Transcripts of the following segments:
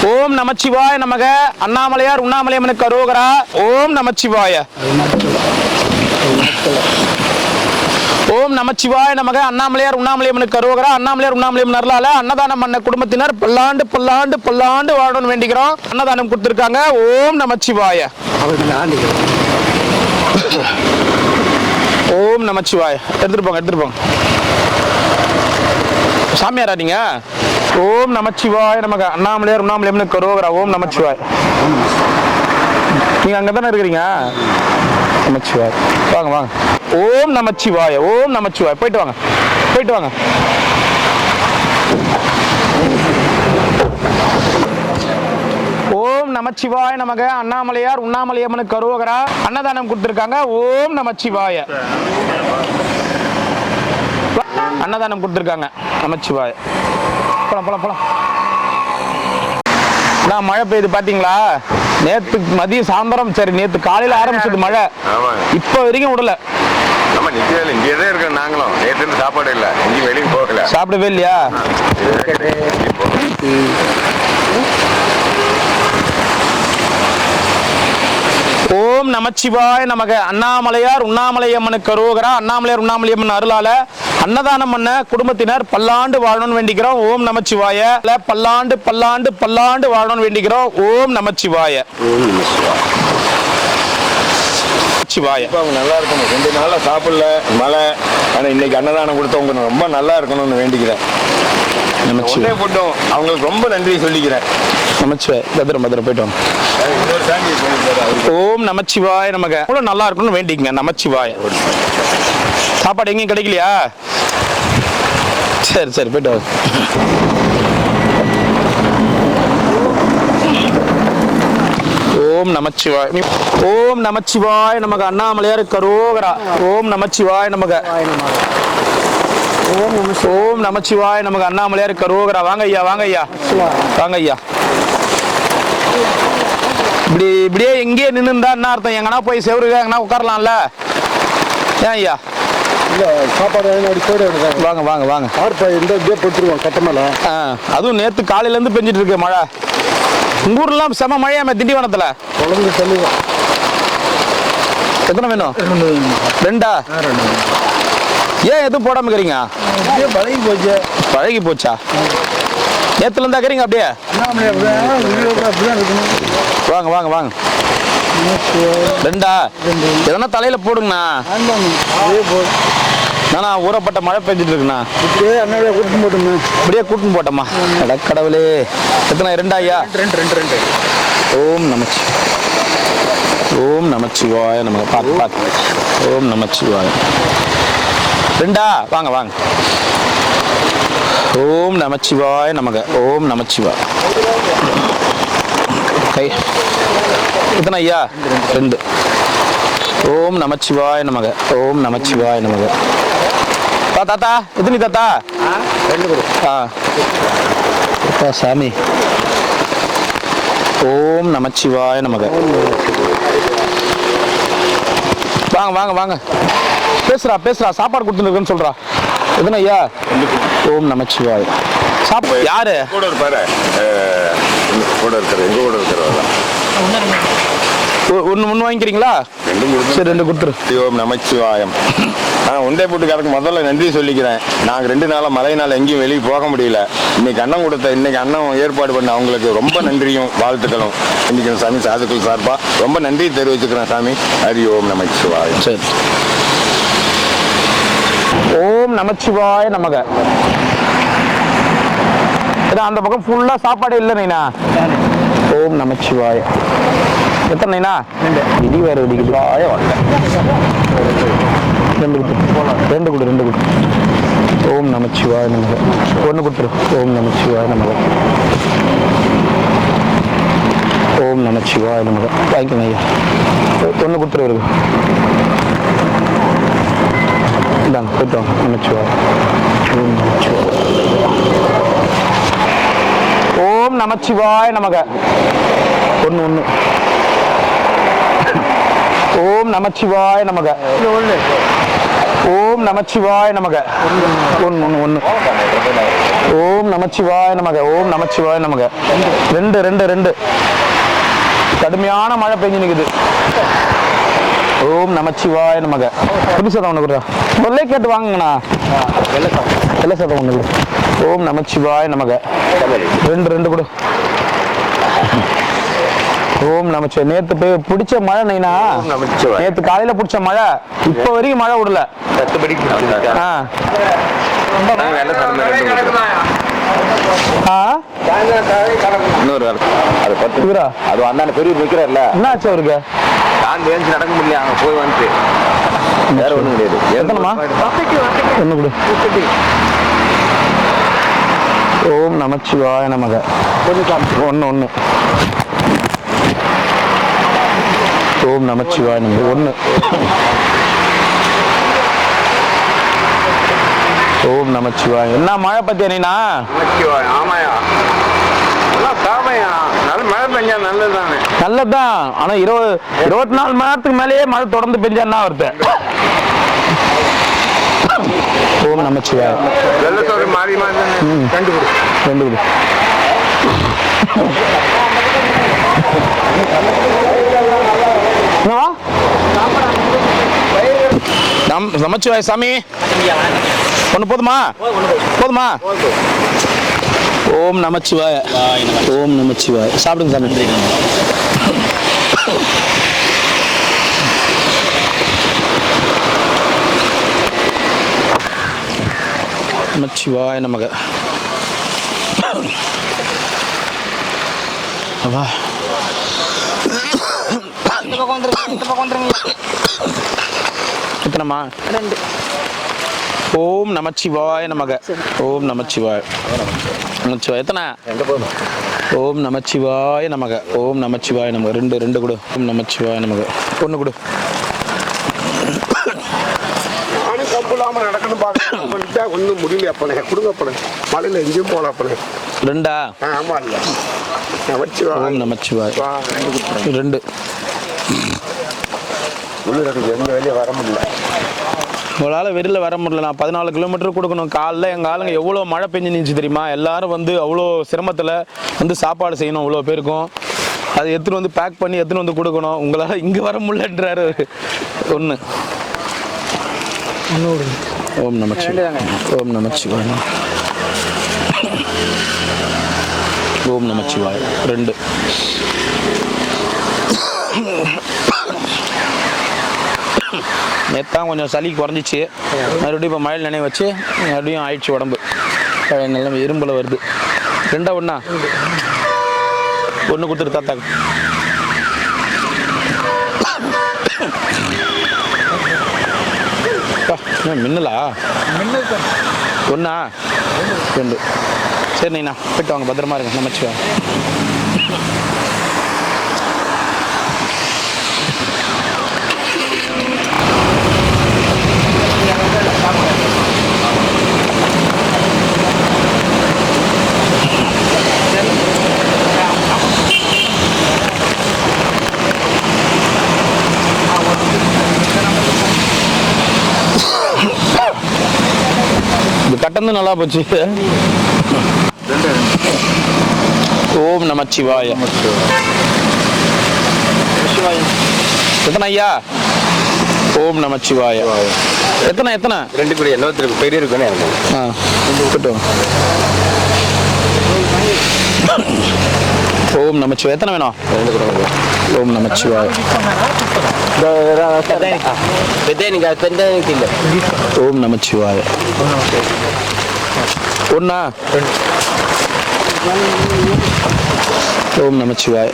ஓம் நமச்சிவாய நமக. அண்ணாமலையார் உண்ணாமலையம்மனுக்கு அரோகரா. ஓம் நமச்சிவாய. ஓம் நமச்சிவாய நமக. அண்ணாமலையார் உண்ணாமலையம்மனுக்கு அரோகரா. அண்ணாமலையார் உண்ணாமலையம்மன் அருளால அன்னதானம் பண்ண குடும்பத்தினர் பல்லாண்டு பல்லாண்டு பல்லாண்டு வாழணும்னு வேண்டிக்கிறோம். அன்னதானம் கொடுத்திருக்காங்க. ஓம் நமச்சிவாய. ஓம் நமச்சிவாய. எடுத்துட்டு போங்க. சாமியாரா நீங்க? ஓம் நமச்சிவாய நமக. அண்ணாமலையார் உண்ணாமலையம்மனுக்கு அரோகரா. ஓம் நமச்சிவாய. நீங்க அங்கதானே இருக்கிறீங்க? நமச்சிவாய. வாங்க. ஓம் நமச்சிவாய. ஓம் நமச்சிவாய. போயிட்டு வாங்க. ஓம் நமச்சிவாய நமக. அண்ணாமலையார் உண்ணாமலையம்மனுக்கு அரோகரா. அன்னதானம் கொடுத்திருக்காங்க. ஓம் நமச்சிவாய. அன்னதானம் கொடுத்திருக்காங்க. நமச்சிவாய. போலாம். மழை பெய்யுது பாத்தீங்களா? நேத்து மதியம் சாயந்தரம், சரி நேத்து காலையில ஆரம்பிச்சது மழை, இப்ப வரைக்கும் விடல. நாங்களும் நேற்று சாப்பாடு இல்ல, எங்கேயும் வெளியும் போகல. சாப்பிடவே இல்லையா? ஓம் நமச்சிவாய நமக. அண்ணாமலையார் உண்ணாமலையம்மனுக்கு அரோகரா. அண்ணாமலையார் உண்ணாமலையம்மன் அருளால அன்னதானம் பண்ண குடும்பத்தினர் பல்லாண்டு வாழணும்னு வேண்டிக்கிறோம். ஓம் நமச்சிவாய. பல்லாண்டு பல்லாண்டு பல்லாண்டு வாழணும்னு வேண்டிக்கிறோம். ஓம் நமச்சிவாய. அவங்க நல்லா இருக்கணும். 2 நாளா சாப்பிடல, மழை. ஆனா இன்னைக்கு அன்னதானம் கொடுத்தவங்க ரொம்ப நல்லா இருக்கணும்னு வேண்டிக்கிறேன். அவங்களுக்கு ரொம்ப நன்றி சொல்லிக்கிறேன். நமச்சிவாய. பத்திரம் போயிட்டு வாங்க. ஓம் நமச்சிவாய நமக. நல்லா இருக்கணும்னு வேண்டிக்கங்க. நமச்சிவாய. சாப்பாடு எங்கேயும் கிடைக்கலையா? சரி போயிட்டு வாங்க. ஓம் நமச்சிவாய. ஓம் நமச்சிவாய நமக. அண்ணாமலையாருக்கு அரோகரா. ஓம் நமச்சிவாய நமக. ஓம் நமச்சிவாய நமக. அண்ணாமலையாருக்கு அரோகரா. வாங்க ஐயா. இப்படியே எங்கேயே நின்னுந்தா என்ன அர்த்தம்? எங்கன்னா போய் செவருங்க, எங்கன்னா உட்காரலாம்ல. ஏன் ஐயா? சாப்பாடு வாங்க. போட்டுருவோம் கட்டமேல. அதுவும் நேத்து காலையில இருந்து பெஞ்சிட்டு இருக்கு மழை. உங்க ஊர்லாம் செம மழையாம திண்டிவனத்துல? எத்தனை வேணும்? 2. ஏன் எதுவும் போடாம இருக்கிறீங்க? பழகி போச்சா? நேத்துல இருந்தா இருக்கிறீங்க அப்படியே? வாங்க. 2 எதனா தலையில போடுங்கண்ணா. நானா ஊறப்பட்ட மழை பெஞ்சிட்டு இருக்குண்ணா. இப்படியே கூட்டின்னு போட்டோமா? கடவுளே. எத்தனை? 2 ஐயா? 2. ஓம் நமச்சிவாய நமக. பார்த்து. ஓம் நமச்சிவாய. 2 வாங்க. ஓம் நமச்சிவாய நமக. ஓம் நமச்சிவாய. கை எத்தனை ஐயா? 2. ஓம் நமச்சிவாய நமக. ஓம் நமச்சிவாய நமக. தாத்தா எத்தனை தாத்தா? 2 சாமி. ஓம் நமச்சிவாய நமக. வாங்க. பேசுறா. சாப்பாடு கொடுத்துருக்குன்னு சொல்றா. எத்தனை ஐயா? ஓம் நமச்சிவாய. சாப்பாடு யாரு கூட இருப்பாரு? கூட இருக்கிறவங்க. ஒன்று வாங்கிக்கிறீங்களா? 2 கொடுத்துரு. ஓம் நமச்சிவாயம். உண்டை போட்டுக்காரருக்கு முதல்ல நன்றி சொல்லிக்கிறேன். நாங்கள் 2 நாளாக மழையினால் எங்கேயும் வெளியே போக முடியல. இன்னைக்கு அண்ணன் ஏற்பாடு பண்ண அவங்களுக்கு ரொம்ப நன்றியும் வாழ்த்துக்களும் இன்னைக்கு சாமி சாதுக்கள் சார்பாக ரொம்ப நன்றி தெரிவிச்சுக்கிறேன் சாமி. ஹரி ஓம் நமச்சிவாயம். சரி. ஓம் நமச்சிவாய நமக. அந்த பக்கம் ஃபுல்லா சாப்பாடு இல்லை நைனா. ஓம் நமச்சிவாய. எத்தனை நைனா? 2 இடி வேற இடிக்குது. 2 கொடு. ஓம் நமச்சிவாய நமக. 1 கொடுத்துரு. ஓம் நமச்சிவாய நமக. ஓம் நமச்சிவாய நமக. வாங்கிக்கோங்க ஐயா. 1 கொடுத்துரு. இருக்கு இந்தாங்க, போயிட்டு வாங்க. நமச்சிவாய. ஓம் நமச்சிவாய. ஓம் நமச்சிவாய நமக. 1 ஓம் நமச்சிவாய நமக. ஓம் நமச்சிவாய நமக. ஒன்று. ஓம் நமச்சிவாய நமக. ஓம் நமச்சிவாய நமக. ரெண்டு. கடுமையான மழை பெஞ்சு நிக்குது. ஓம் நமச்சிவாய நமக. புது சதம் ஒன்று கொடுறா. முதல்ல கேட்டு வாங்குங்கண்ணா. வெள்ளை சதம் ஒன்று கொடு. ஓம் நமச்சிவாய நமக. ரெண்டு கொடு. ஓம் நமச்சிவாய. நேத்து பிடிச்ச மழை நைனா, நேத்து காலையில பிடிச்ச மழை இப்ப வரைக்கும் மழை விடல. அது வந்தான பெரிய வைக்கிறார்ல, என்ன ஆச்சு அவருக்கு? நான் ஏஞ்சி நடக்க முடியல, அங்க போய் வந்துட்டு வேற ஒண்ணும் கிடையாது. எத்தனமா ஒண்ணு கொடு. ஓம் நமச்சிவாய நமக. ஒண்ணு. ஓம் நமச்சிவாய நமக. ஒண்ணு. ஓம் நமச்சிவாய. என்ன மழை பத்தி என்னன்னா? ஆமாயா, மழை பெஞ்சா நல்லதுதானே. நல்லதுதான். ஆனா 24 மணி நேரத்துக்கு மேலேயே மழை தொடர்ந்து பெஞ்சா என்ன வருது? ஓம் நமச்சிவாய. வெள்ளத்தோடு மாறி ரெண்டு கொடு. நமச்சிவாய சாமி ஒண்ணு போதுமா? ஓம் நமச்சிவாய. ஓம் நமச்சிவாய. சாப்பிடுங்க சாமி. நமச்சிவாய நமக. அப்பா எத்தனைமா? 2. ஓம் நமச்சிவாய நமக. ஓம் நமச்சிவாய. எத்தனை? ஓம் நமச்சிவாய நமக. ஓம் நமச்சிவாய நமக. ரெண்டு கொடு. ஓம் நமச்சிவாய நமக. ஒன்று கொடு. நடக்கணும் பாக்க ஒன்றும் முடியல. அப்பனே கொடுங்க அப்பனே. மழையில எங்கேயும் போல அப்பனே. 2. ஆமா இல்ல. நமச்சிவாய. ஓம் நமச்சிவாய. 2. எங்க வெளியே வர முடியல. உங்களால் வெளியில் வர முடியல. நான் 14 கிலோமீட்டர் கொடுக்கணும். காலைல எங்கள் ஆளுங்க எவ்வளோ மழை பெஞ்சு நின்றுச்சு தெரியுமா? எல்லாரும் வந்து அவ்வளோ சிரமத்தில் வந்து சாப்பாடு செய்யணும். அவ்வளோ பேருக்கும் அதை எடுத்துன்னு வந்து பேக் பண்ணி எடுத்துன்னு வந்து கொடுக்கணும். உங்களால் இங்கே வர முடியலன்றாரு. 1. ஓம் நமச்சிவாய. ஓம் நமச்சிவாய. ஓம் நமச்சிவாய. 2. நேத்தான் கொஞ்சம் சளி குறைஞ்சிச்சு. மறுபடியும் இப்போ மழையில் நினைவு வச்சு மறுபடியும் ஆயிடுச்சு உடம்பு. நல்ல இரும்புல வருது. 2 ஒண்ணா? 1 கொடுத்துரு தாத்தாக்கு. மின்னலா? 1. 2. சரி நீண்ணா போயிட்டு வாங்க, பத்திரமா இருங்க. நமச்சிவாங்க. இது கட்டந்து நல்லா போச்சு. ஓம் நமச்சிவாய. எத்தனை ஐயா? ஓம் நமச்சிவாய. எத்தனை? 2 கூட எல்லாத்துக்கும் பெரிய இருக்குன்னு எனக்கு. ஓம் நமச்சிவாய. எத்தனை வேணும்? 2 கூட. ஓம் நமச்சிவாய. ஓம் நமச்சிவாய. 1. ஓம் நமச்சிவாய.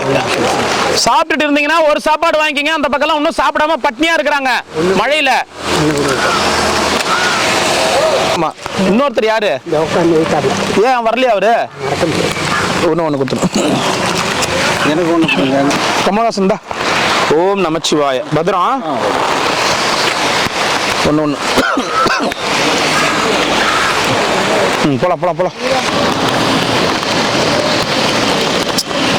சாப்பிட்டுட்டு இருந்தீங்கன்னா ஒரு சாப்பாடு வாங்கிக்கங்க. அந்த பக்கம் இன்னும் சாப்பிடாம பட்னியா இருக்கிறாங்க மழையில. ஆமா. இன்னொருத்தர் யாரு? ஏன் வரலையா அவரு? ஒண்ணு கொடுத்துரும். எனக்கு ஒண்ணு கமலஹாசன் தான். ஓம் நமச்சிவாய. பத்ரம். 1. போலாம்.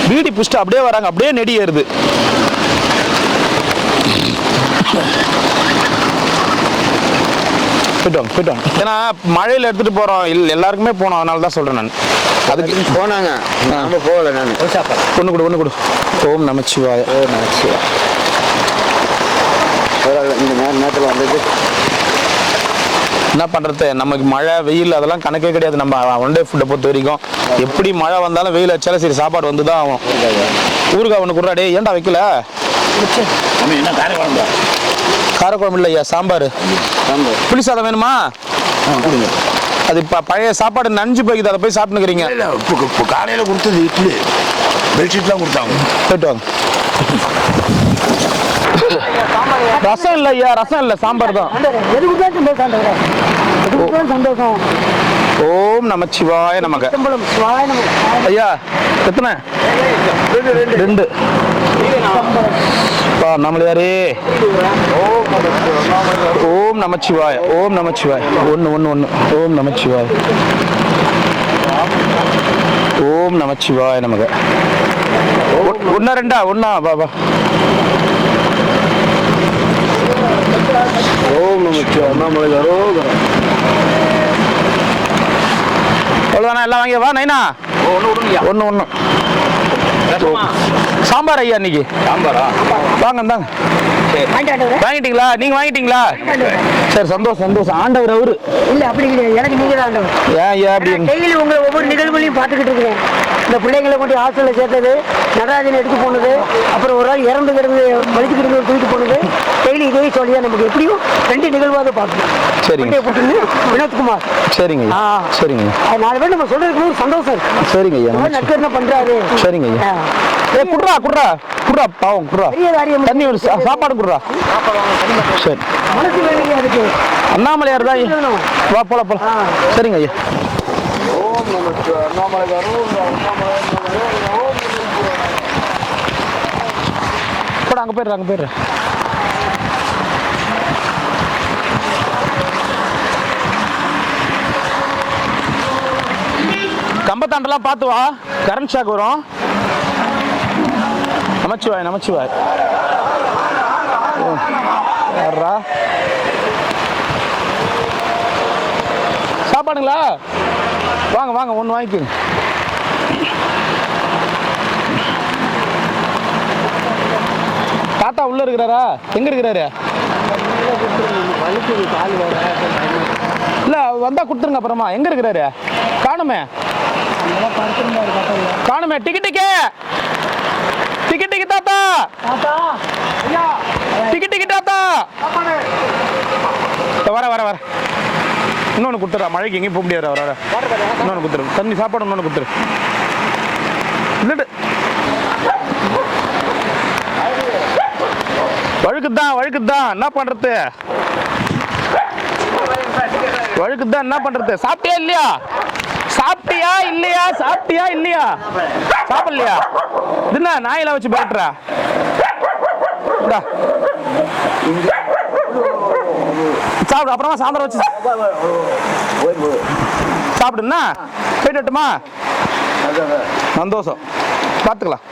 பீடி புஷ்டு அப்படியே வராங்க, அப்படியே நெடி ஏறுது. போயிட்டு வாங்க. ஏன்னா மழையில எடுத்துட்டு போறோம், எல்லாருக்குமே போனோம், அதனால தான் சொல்றேன் நான். அதுக்கு போனாங்க, நாம போகல. நான் ஒண்ணு கொடு. ஓம் நமச்சிவாய. இந்த நேரத்தில் வந்தது என்ன பண்றது, நமக்கு மழை வெயில் அதெல்லாம் கணக்கே கிடையாது. நம்ம ஒன் டே ஃபுட்டை பொறுத்த வரைக்கும் எப்படி மழை வந்தாலும் வெயில் வச்சாலும் சரி சாப்பாடு வந்து தான் ஆகும். ஊருக்கா ஒன்று குடுறாடே, ஏன்டா வைக்கல? காரக்குழம்பு இல்லையா, சாம்பார். புளி சாதம் வேணுமா? அது இப்போ பழைய சாப்பாடு நஞ்சு போய்க்குது, அதை போய் சாப்பிட்டுக்கிறீங்க. இப்போ காலையில் கொடுத்தது இட்லி பெட்ஷீட்லாம் கொடுத்தாங்க. போயிட்டு வாங்க. ரசம் இல்லை ஐயா, ரசம் இல்லை, சாம்பார் தான். சந்தோஷம். ஓம் நமச்சிவாய நமக. ஐயா எத்தனை? 2. நம்மளையாரே. ஓம் நமச்சிவாய. ஓம் நமச்சிவாய. 1. ஓம் நமச்சிவாய. ஓம் நமச்சிவாய நமக. 1 2 1 வா. ஓம் நமச்சிவாய. அவ்வளோதானா? எல்லாம் வாங்கி வா நைனா. 1 சாம்பார் ஐயா இன்னைக்கு. சாம்பாரா? வாங்க இந்தாங்க. வாங்கிட்டீங்களா? நீங்க வாங்கிட்டீங்களா? சரி, சந்தோஷம். ஆண்டவர் அவரு இல்ல அப்படி கிடையாது, எனக்கு நீங்க தான் ஆண்டவர். ஏன் ஐயா அப்படி? டெய்லி உங்களை ஒவ்வொரு நிகழ்வுகளையும் பார்த்துக்கிட்டு இருக்கிறேன். இந்த பிள்ளைங்களை கொண்டு ஹாஸ்டலில் சேர்த்தது, நடராஜன் எடுத்து போனது, அப்புறம் ஒரு ஆள் இறந்து வலிச்சுக்கிட்டு தூக்கிட்டு போனது, டெய்லி இதே சொல்லியா நமக்கு எப்படியும் 2 நிகழ்வாவது பார்க்கணும். சரிங்க. வினோத்குமார். சரிங்க சரிங்க. 4 பேர் நம்ம சொல்றதுக்கு ஒரு சந்தோஷம் இருக்கு. சரிங்க ஐயா. நட்பு என்ன பண்றாரு? சரிங்க ஐயா. குடுறா பாவம், குடுறா தண்ணி, ஒரு சாப்பாடு குடுறா. சரி, மனசு வேலையா இருக்கு. அண்ணாமலையார் தான். வா போலாம். சரிங்க ஐயா. போட, அங்க போயிடுற. கம்பத்தாண்டெல்லாம் பார்த்து வா, கரண்ட் ஷாக் வரும். நமச்சிவாய். யாரா சாப்பாடுங்களா? வாங்க 1 வாங்கிக்கோங்க. தாத்தா உள்ள இருக்கிறாரா? எங்க இருக்கிறாரு? இல்ல வந்தா கொடுத்துருங்க அப்புறமா. எங்க இருக்கிறாரு? காணுமே. டிக்கெட்டுக்கு தாத்தா. டிக்கெட்டுக்கு தாத்தா. வர இன்னொன்னு கொடுத்துறா. மழைக்கு எங்கேயும் போக முடியாது. வர இன்னொன்னு கொடுத்துரு. தண்ணி சாப்பாடு இன்னொன்னு கொடுத்துரு. வழுக்குதான் என்ன பண்றது? என்ன பண்றது? சாப்பிட்டியா இல்லையா? சாப்பிடலையா? என்ன நாயெல்லாம் வச்சு பரட்டுறா? சாப்பிடு, அப்புறமா சாயந்தரம் வச்சு சாப்பிடுன்னா போயிட்டுமா? சந்தோஷம். பார்த்துக்கலாம்.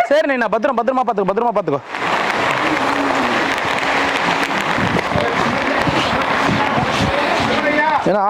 சரி நீ பத்திரமா பார்த்துக்கோ. ஏன்னா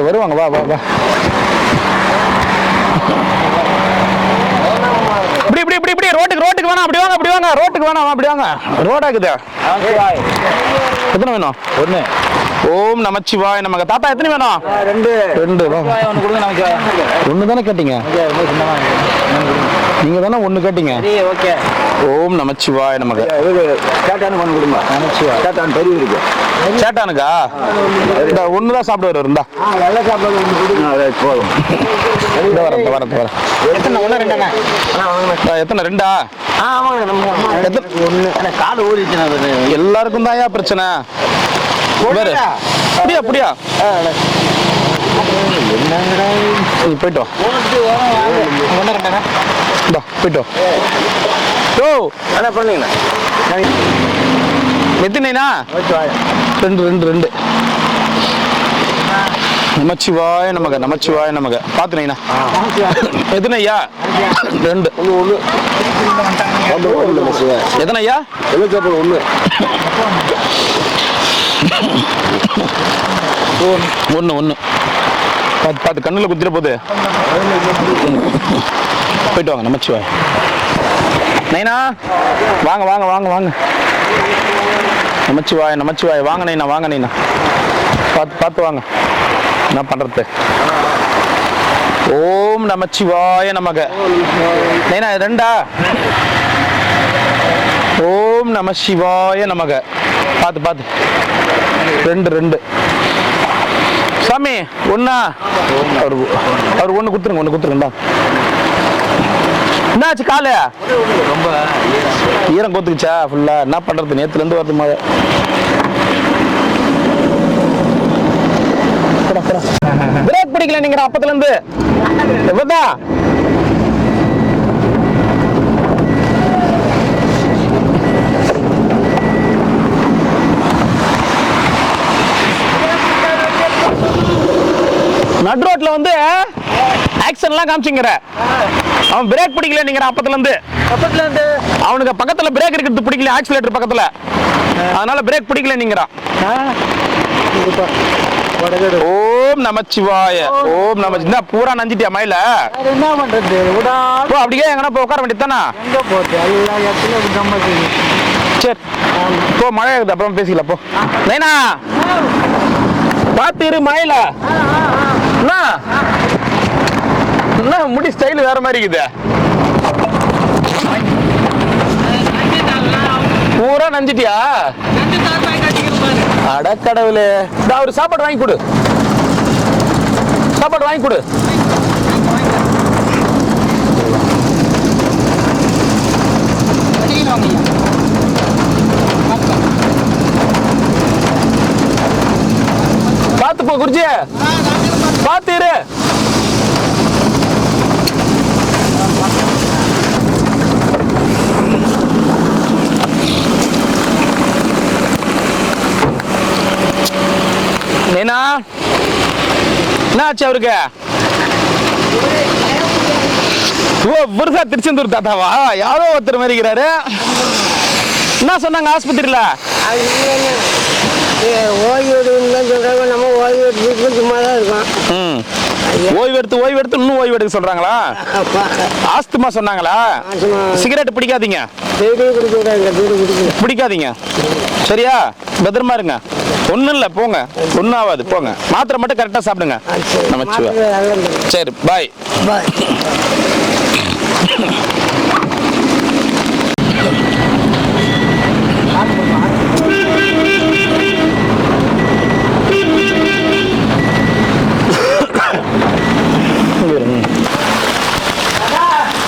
வருவாங்க. வா. இப்படி ரோட்டுக்கு வேணாம். அப்படி வாங்க. ரோட்டுக்கு வேணாம். அப்படி வாங்க. ரோடாக்குது. எத்தனை வேணும்? 1. ஓம் நமச்சிவாய நமக. தாத்தா எத்தனை வேணும்? 2. ஒன்று தானே கேட்டீங்க? நீங்க தானே 1 கேட்டீங்க. ஓம் நமச்சிவாய நமக. சேட்டானுக்கா? இந்த 1 தான் சாப்பிடுவார். இருந்தா போதும். வர. எத்தனை 2? எல்லாருக்கும் தான் பிரச்சனை. அப்படியா? நீ போயிட்டோம். இந்தா போயிட்டோ யோ என்ன பண்ணீங்கண்ணா எத்தனைண்ணா ரெண்டு ரெண்டு ரெண்டு நமச்சிவாய நமக நமச்சிவாய நமக பார்த்துனீங்கண்ணா எத்தனையா ரெண்டு எத்தனையா ஒன்று ஒன்று ஒன்று பார்த்து பார்த்து கண்ணில் குத்திர போகுது போயிட்டு வாங்க நமச்சிவாய் நைனா வாங்க வாங்க வாங்க வாங்க நமச்சிவாய் நமச்சிவாய் வாங்க நைனா வாங்க நைனா பார்த்து பார்த்து வாங்க என்ன பண்ணுறது ஓம் நமச்சிவாய நமக நைனா ரெண்டா ஓம் நம சிவாய நமக பார்த்து பார்த்து ரெண்டு ரெண்டு சாமி ஒன்னா அவர் ஒன்று குத்துருங்கடா என்னாச்சு காலு ரொம்ப ஈரம் கொத்துக்குச்சா ஃபுல்லா என்ன பண்றது நேத்துல இருந்து வருது மழை பிரேக் பிடிக்கல நீங்க அப்பத்துல இருந்து எப்பதான் நட் ரோட்ல வந்து ஆக்சன்லாம் காமிச்சிங்கிற அவன் பிரேக் பிடிக்கல நீங்க அப்பத்துல இருந்து அவனுக்கு பக்கத்துல பிரேக் இருக்கிறது பிடிக்கல ஆக்சிலேட்டர் பக்கத்துல அதனால பிரேக் பிடிக்கல நீங்கிறான் ஓம் நமச்சிவாய ஓம் நம என்ன பூரா நஞ்சிட்டியா மயில என்ன பண்றது அப்படியே எங்கன்னா போய் உட்கார வேண்டியதானா எங்க போச்சு எல்லா இடத்துலயும் சரி போ மழை இருக்குது அப்புறம் பேசிக்கலாம் போ நைனா பார்த்து இரு மழையில என்ன முடி ஸ்டைல் வேற மாதிரி இருக்குது பூரா நஞ்சிட்டியா அடக்கடவுளே ஒரு சாப்பாடு வாங்கி கொடு சாப்பாடு வாங்கி கொடு பார்த்து போ குருஜி பார்த்து இரு என்ன ஆச்சு அவருக்கு புருஷா திருச்செந்தூர் தாத்தாவா யாரோ ஒருத்தர் மாதிரி இருக்கிறாரு என்ன சொன்னாங்க ஆஸ்பத்திரியில ஓய்வு எடுக்கணும்னு சொல்றாங்க நம்ம ஓய்வு எடுத்து சும்மா தான் இருக்கோம் ஓய்வு எடுத்து இன்னும் ஓய்வு எடுக்க சொல்றாங்களா ஆஸ்துமா சொன்னாங்களா சிகரெட் பிடிக்காதீங்க பிடிக்காதீங்க சரியா பத்திரமா இருங்க ஒன்றும் இல்லை போங்க ஒன்றும் ஆகாது போங்க மாத்திரை மட்டும் கரெக்டாக சாப்பிடுங்க நமச்சிவாய் சரி பாய் பாய்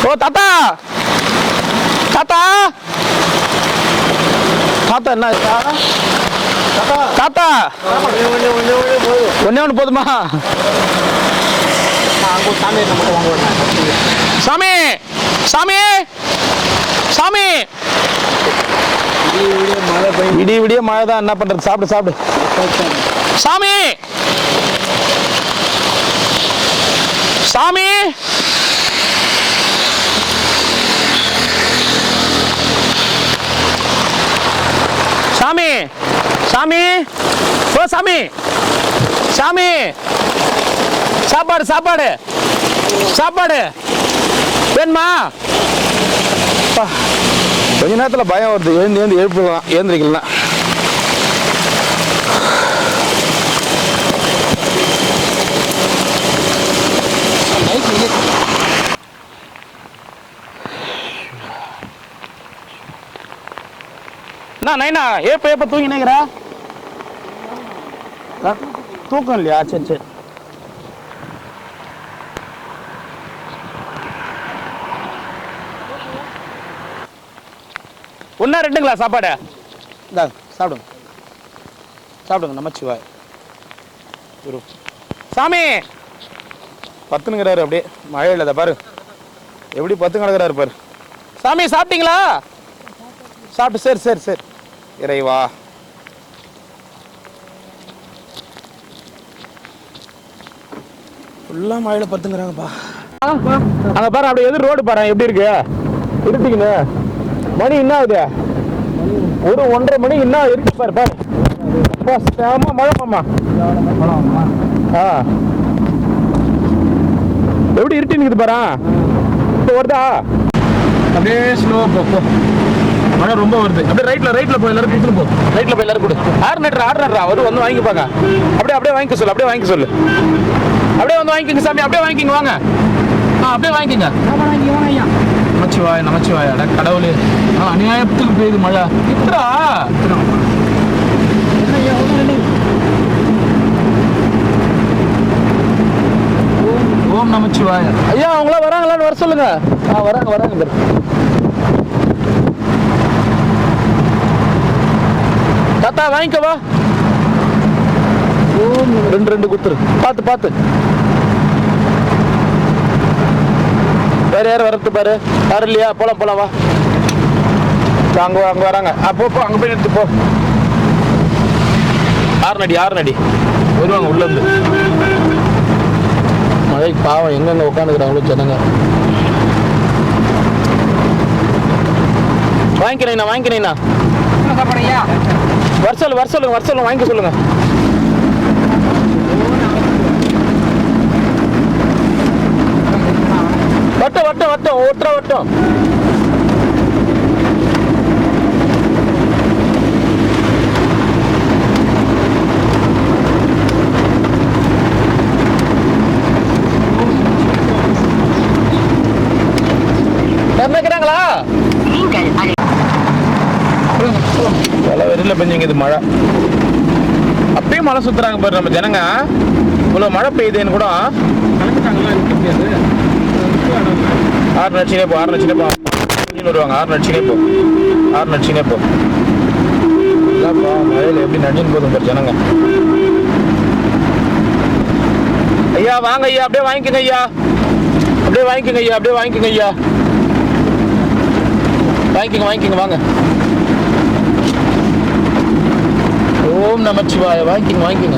ஓ தாத்தா தாத்தா தாத்தா என்ன தாத்தா ஒன்னே ஒன்று போதுமா சாமி சாமி சாமி விடிய விடிய மழை தான் என்ன பண்றது சாப்பிடு சாப்பிடு சாமி சாமி சாமி சாமி ஓ சாமி சாமி சாப்பாடு சாப்பாடு சாப்பாடு வேணுமா கொஞ்ச நேரத்தில் பயம் வருது எழுந்து எழுப்பிடலாம் எழுந்திரிக்கலாம் நைனா எப்ப தூங்கினேங்கிற தூக்கம் இல்லையா சரி சரி ஒன்னா ரெண்டுங்களா சாப்பாடு சாப்பிடுங்க சாப்பிடுங்க நமச்சிவாய் குரு சாமி பத்துனுங்கிறாரு அப்படியே மழை இல்லை பாரு எப்படி பத்து கிடக்குறாரு பாரு. சாமி சாப்பிட்டீங்களா? சாப்பிட்டு சரி சரி சரி இறைவா. ஃபுல்லாக மழையில பத்துங்கிறாங்கப்பா. அங்கே பாரு அப்படியே எதிர் ரோடு பாரு எப்படி இருக்கு இருட்டிங்கண்ணே. மணி என்ன ஆகுது? ஒரு 1:30 மணி என்ன இருக்கு பாரு பாரு. ஆமா மழை மாமா. ஆ எப்படி இருட்டி நிக்குது பாரு. இப்போ வருதா? அப்படியே ஸ்லோவா போ. மழை ரொம்ப வருது. அப்படியே ரைட்ல போய் எல்லாரும் கொடுத்துட்டு போ. ரைட்ல போய் எல்லாரும் கொடு. ஆர்னட்ரா அவர் வந்து வாங்கிப்பாங்க. அப்படியே வாங்கிக்க சொல்லு. அப்படியே வந்து வாங்கிக்கோங்க சாமி. அப்படியே வாங்கிக்கோங்க வாங்க. அப்படியே வாங்கிக்கோங்க. நமச்சிவாய் அட கடவுளே. அநியாயத்துக்கு பெய்யுது மழை. இத்தரா ஓம் நமச்சிவாய. ஐயா அவங்களா வராங்களான்னு வர சொல்லுங்க. வராங்க. தாத்தா வாங்கிக்கவா. ஓம் 2 குத்துரு. பார்த்து வேற யாரும் வரது பாரு. யாரும் இல்லையா? போலாம் வா. அங்க வராங்க. போ அங்க போய் நிறுத்து போ. 6 அடி வருவாங்க உள்ள இருந்து. மழைக்கு பாவம் எங்கெங்க உட்காந்துக்கிறாங்களோ ஜனங்க. வாங்கிக்கிறேண்ணா. வர சொல்லுங்க வாங்கிக்க சொல்லுங்க. வட்டம். நினைக்கிறாங்களா? வெறில பெஞ்சிங்க இது மழை. அப்பயும் மழை சுத்துறாங்க பாரு நம்ம ஜனங்க. இவ்வளவு மழை பெய்யுதுன்னு கூட ஆறு நடிச்சுனே போ வருவாங்க. ஆறு நடிச்சுனே போ. மழையில எப்படி நடிச்சுன்னு போதும் பாரு ஜனங்க. ஐயா வாங்க ஐயா. அப்படியே வாங்கிக்கோங்க ஐயா. வாங்கிக்கோங்க வாங்க. ஓம் நமச்சிவாய. வாங்கிக்கோங்க.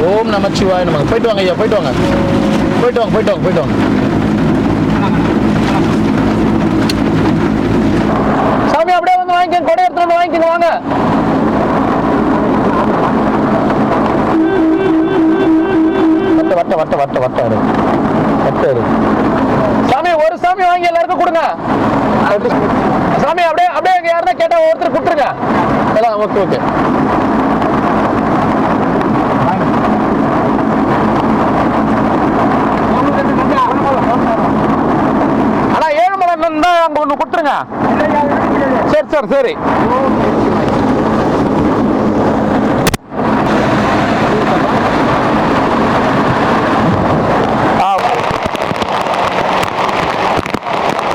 ஓம் நமச்சிவாய நமக்கு. போயிட்டு வாங்க ஐயா. போயிட்டு வாங்க. சாமி அப்படியே வந்து வாங்கிக்கோங்க. கொடை எடுத்து வந்து வாங்கிக்கோங்க வாங்க. வட்ட சாமி ஒரு சாமி வாங்கி எல்லாருக்கும் கொடுங்க. சாமி அப்படியே யாருன்னா கேட்டா ஒருத்தர் கொடுத்துருங்க. எல்லாம் ஓகே. ஆனா 7 மலை தான் அங்க ஒண்ணு கொடுத்துருங்க. சரி.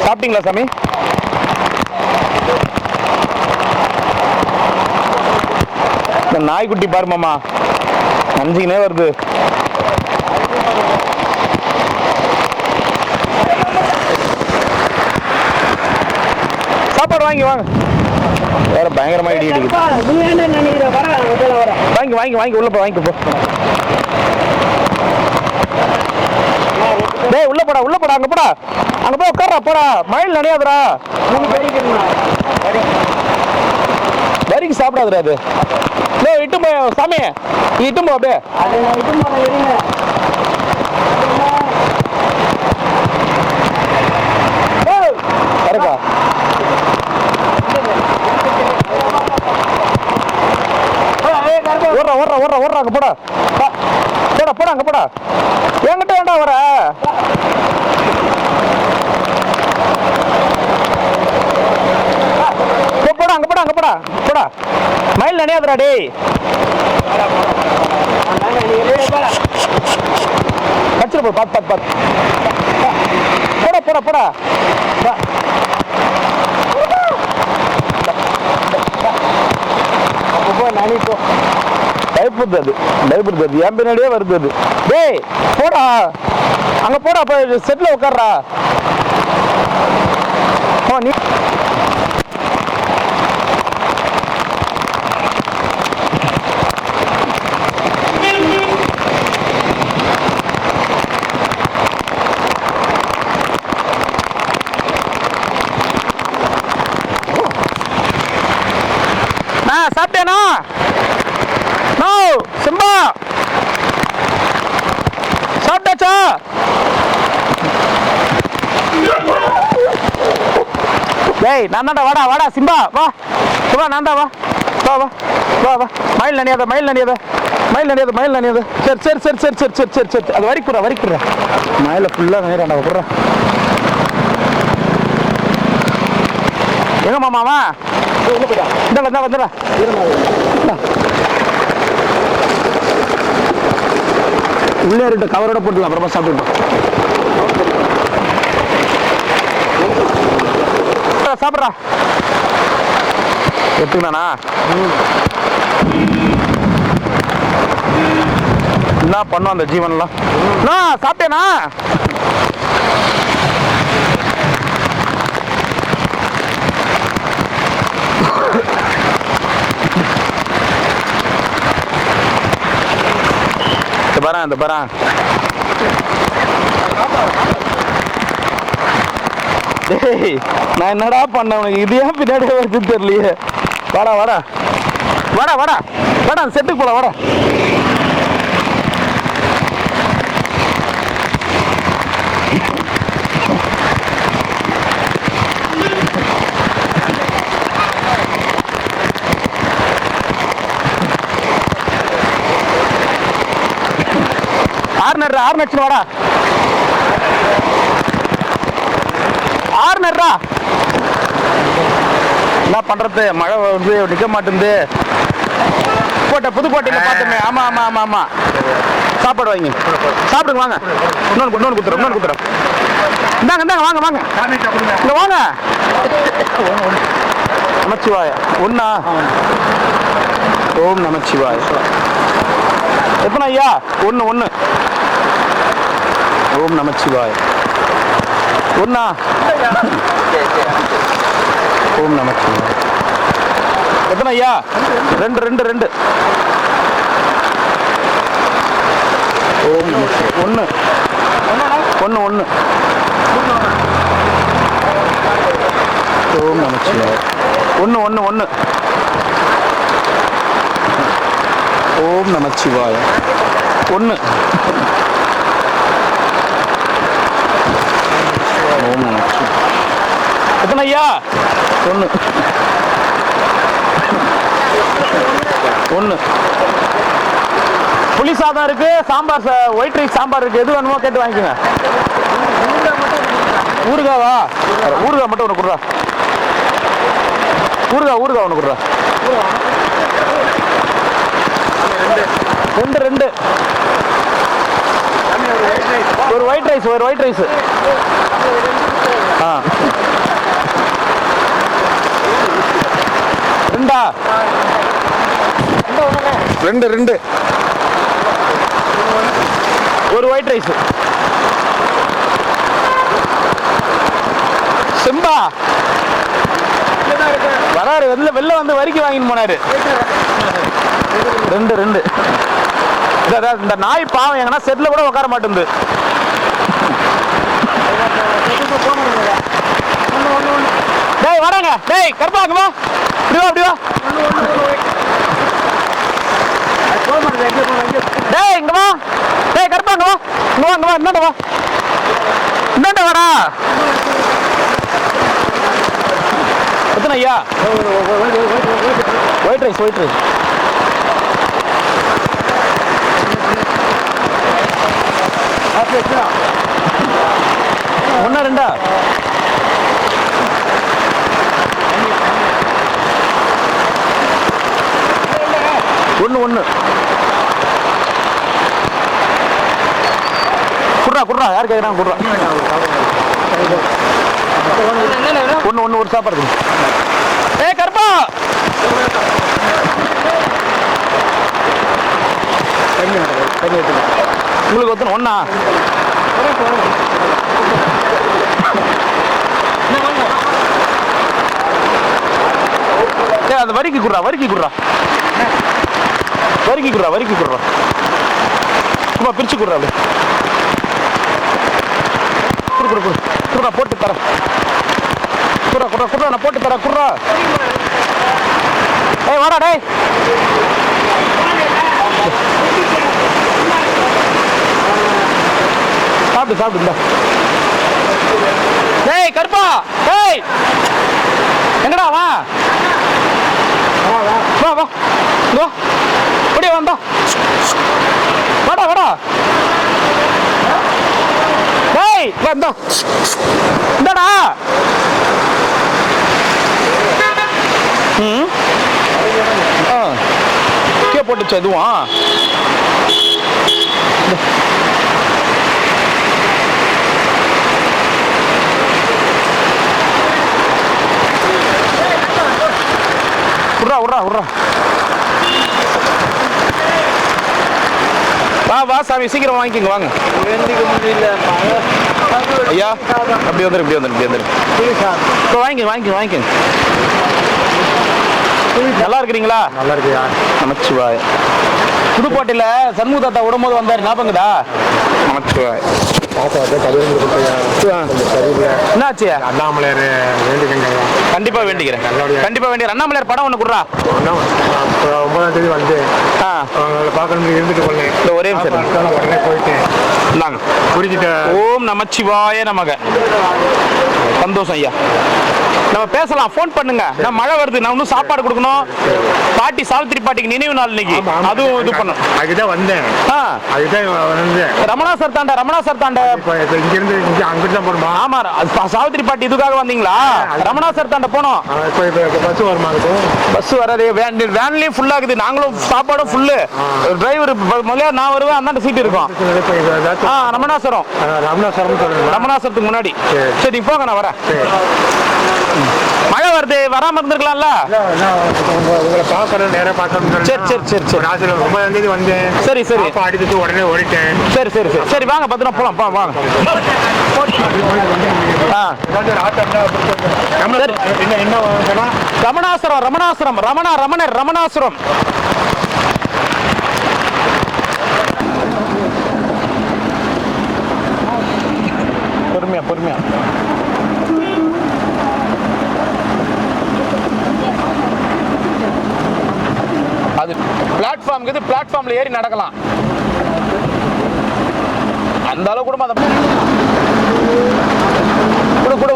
சாப்பிட்டீங்களா சாமி? இந்த நாய்க்குட்டி பாரு மாமா, நஞ்சிக்கினே வருது. சாப்பாடு வாங்கி வாங்க. வேற பயங்கரமா இடி இடிக்குது. வாங்கி உள்ள போ. வாங்கி போ. டேய் உள்ள போடா. அங்க போய் உட்கார்றா. போடா, மழையில் நனையாதுடா. வரிக்கு சாப்பிடாதுடா அது. டேய் இட்டு போ சாமி. இட்டு போ அப்படியே. இருக்கா ஓடுறா அங்க போடா. அங்க போடா. என்கிட்ட ஏன்டா வர? போடா. மயில் நனையாதுடா டேய். கச்சிரு போ. பாத்து. போடா. நனி போ. பயப்படுது அது பயப்படுது அது என் பின்னாடியே வருது அது. டேய் போடா அங்க போடா போய் செட்ல உட்கார்றா. நீ சாப்பிட்டேனா? நோ சிம்பா சாப்பிட்டாச்சா? டேய் நான் தான்டா. வாடா வாடா சிம்பா வா சிம்பா நான் தான். வா வா வா வா வா மயில் நனியாத மயில் நனியாத மயில் நனியாத மயில் நனியாத. சரி சரி சரி சரி சரி சரி சரி சரி அது வரிக்குறா வரிக்குறா மயில ஃபுல்லாக நனிறாண்டா விட்றா. எங்க மாமாவா இந்த வந்தா வந்துடா. உள்ளே இருக்க கவரோட போட்டுலாம் அப்புறமா சாப்பிட்டுட்டோம். சாப்பிட்றா எடுத்துக்கணா என்ன பண்ணும் அந்த ஜீவன்லாம். சாப்பிட்டேனா? இந்த பாரா டேய் நான் என்னடா பண்ண உனக்கு இது ஏன் பின்னாடி வருது தெரியலையே. வாடா வாடா வாடா வாடா வாடா செட்டுக்கு போலாம் வாடா. ஆறுநர்ரா ஆறுநச்சு வாடா ஆறுநர்ரா. என்ன பண்றது மழை வந்து நிக்க மாட்டேங்குது. கோட்டை புதுக்கோட்டையில பார்த்தோமே. ஆமா ஆமா ஆமா ஆமா சாப்பாடு வாங்கி சாப்பிடுங்க வாங்க. இன்னொன்று குத்துறோம். இந்தாங்க இந்தாங்க வாங்க வாங்க இங்க வாங்க. நமச்சிவாய ஒண்ணா. ஓம் நமச்சிவாய. எத்தனை ஐயா? ஒண்ணு. ஓம் நமச்சிவாய ஒண்ணா. ஓம் நமச்சிவாய. எத்தனை ஐயா? ரெண்டு. ஓம் நமச்சிவாய ஒண்ணு. ஓம் நமச்சிவாய ஒண்ணு. ஓம் நமச்சிவாய ஒண்ணு. ஓம் நமச்சிவாய. எத்தனை ஐயா? ஒண்ணு. புளி சாதம் இருக்கு, சாம்பார் ஒயிட் ரைஸ் சாம்பார் இருக்கு. எது வேணுமோ கேட்டு வாங்கிக்கோங்க. ஊறுகாவா? ஊறுகாய் மட்டும் ஒன்று கொடுறா. ஊறுகாய் ஒன்று கொடுறா. ரெண்டு. ஒரு ஒயிட் ரைஸ். ரெண்டா? ரெண்டு. ஒரு ஒயிட் ரைஸ். சிம்பா வராரு வெளில வந்து வரிக்கு வாங்கிட்டு போனாரு. ரெண்டு. இந்த நாய் பாவம் எங்கன்னா செட்ல கூட உட்கார மாட்டேங்குது. டேய் வராங்க. டேய் கருப்பாங்கம்மா இப்படி வா. டேய் இங்க வா. டேய் கருப்பாங்க வா. இங்க வா இந்தாண்ட வாடா. எத்தனை ஐயா? White rice. ஒன்னா ரெண்டா? ஒண்ணு. குடுறா யார் கேட்குறாங்க குடுறா. ஒண்ணு ஒரு சாப்பாடு. ஏ கருப்பா தண்ணி எடுத்துக்க. உங்களுக்கு ஒருத்தன ஒண்ணா அந்த வரிக்கு குடுறா சும்மா பிரிச்சு குடுறா அப்படி குடுறா போட்டு தரேன் குடுறா நான் போட்டு தரேன் குடுறா. ஏய் வாடா டேய் சாப்பிடு இந்த டேய் கருப்பா டேய் எங்கடா வா இதோ அப்படியே வந்தா வாடா டேய் வந்தா இந்தடா கே போட்டுச்சு அதுவும் விட்றா வா சாமி சீக்கிரம் வாங்கிக்கோங்க வாங்க. ஐயா அப்படி வந்துரு இப்போ வாங்கிக்கோங்க. நல்லா இருக்கிறீங்களா? நல்லா இருக்குயா. நமச்சிவாய். புதுக்கோட்டையில சண்முக தாத்தா விடும்போது வந்தாரு ஞாபகங்கடா? நமச்சிவாய். என்னாச்சு? அண்ணாமலையார் வேண்டிக்கிறேன். கண்டிப்பா வேண்டிக்கிறேன். அண்ணாமலையார் படம் ஒண்ணு குடுறா. 9ஆம் தேதி வந்து பார்க்கணும் இருந்துட்டு போனேன். ஒரே நிமிஷம் உடனே போயிட்டு குடிக்கிட்ட. ஓம் நமச்சிவாய நமக. சந்தோஷம் ஐயா. நம்ம பேசலாம், ஃபோன் பண்ணுங்க. நான் மழை வருது, நான் இன்னும் சாப்பாடு கொடுக்கணும். பாட்டி சாவித்திரி பாட்டிக்கு நினைவு நாள் இன்னைக்கு, அதுவும் இது பண்ணணும். அதுதான் வந்தேன். ரமணாசர் தாண்ட இங்க இருந்து அங்கிட்டு தான் போகணுமா? ஆமா, சாவித்திரி பாட்டி இதுக்காக வந்தீங்களா? ரமணாசர் தாண்ட போனோம். பஸ் வருமா? பஸ் வராது, வேன்லயும் ஃபுல் ஆகுது. நாங்களும் சாப்பாடும் ஃபுல்லு. டிரைவர் முதல்ல நான் வருவேன், அந்தாண்ட சீட் இருக்கும். ரமணாசரத்துக்கு முன்னாடி. சரி போங்க, நான் வரேன். மழை வருது, வராம இருந்திருக்கலாம்ல. உங்களை பார்க்கணும், நேரம் பார்க்கணும். சரி 9ஆம் தேதி வந்தேன். சரி அடிச்சுட்டு உடனே ஓடிட்டேன். சரி வாங்க, பத்திரம் போலாம் வாங்க. ரமணாசுரம். பொறுமையா அது பிளாட்ஃபார்ம்ல ஏறி நடக்கலாம். அந்த அளவு கூட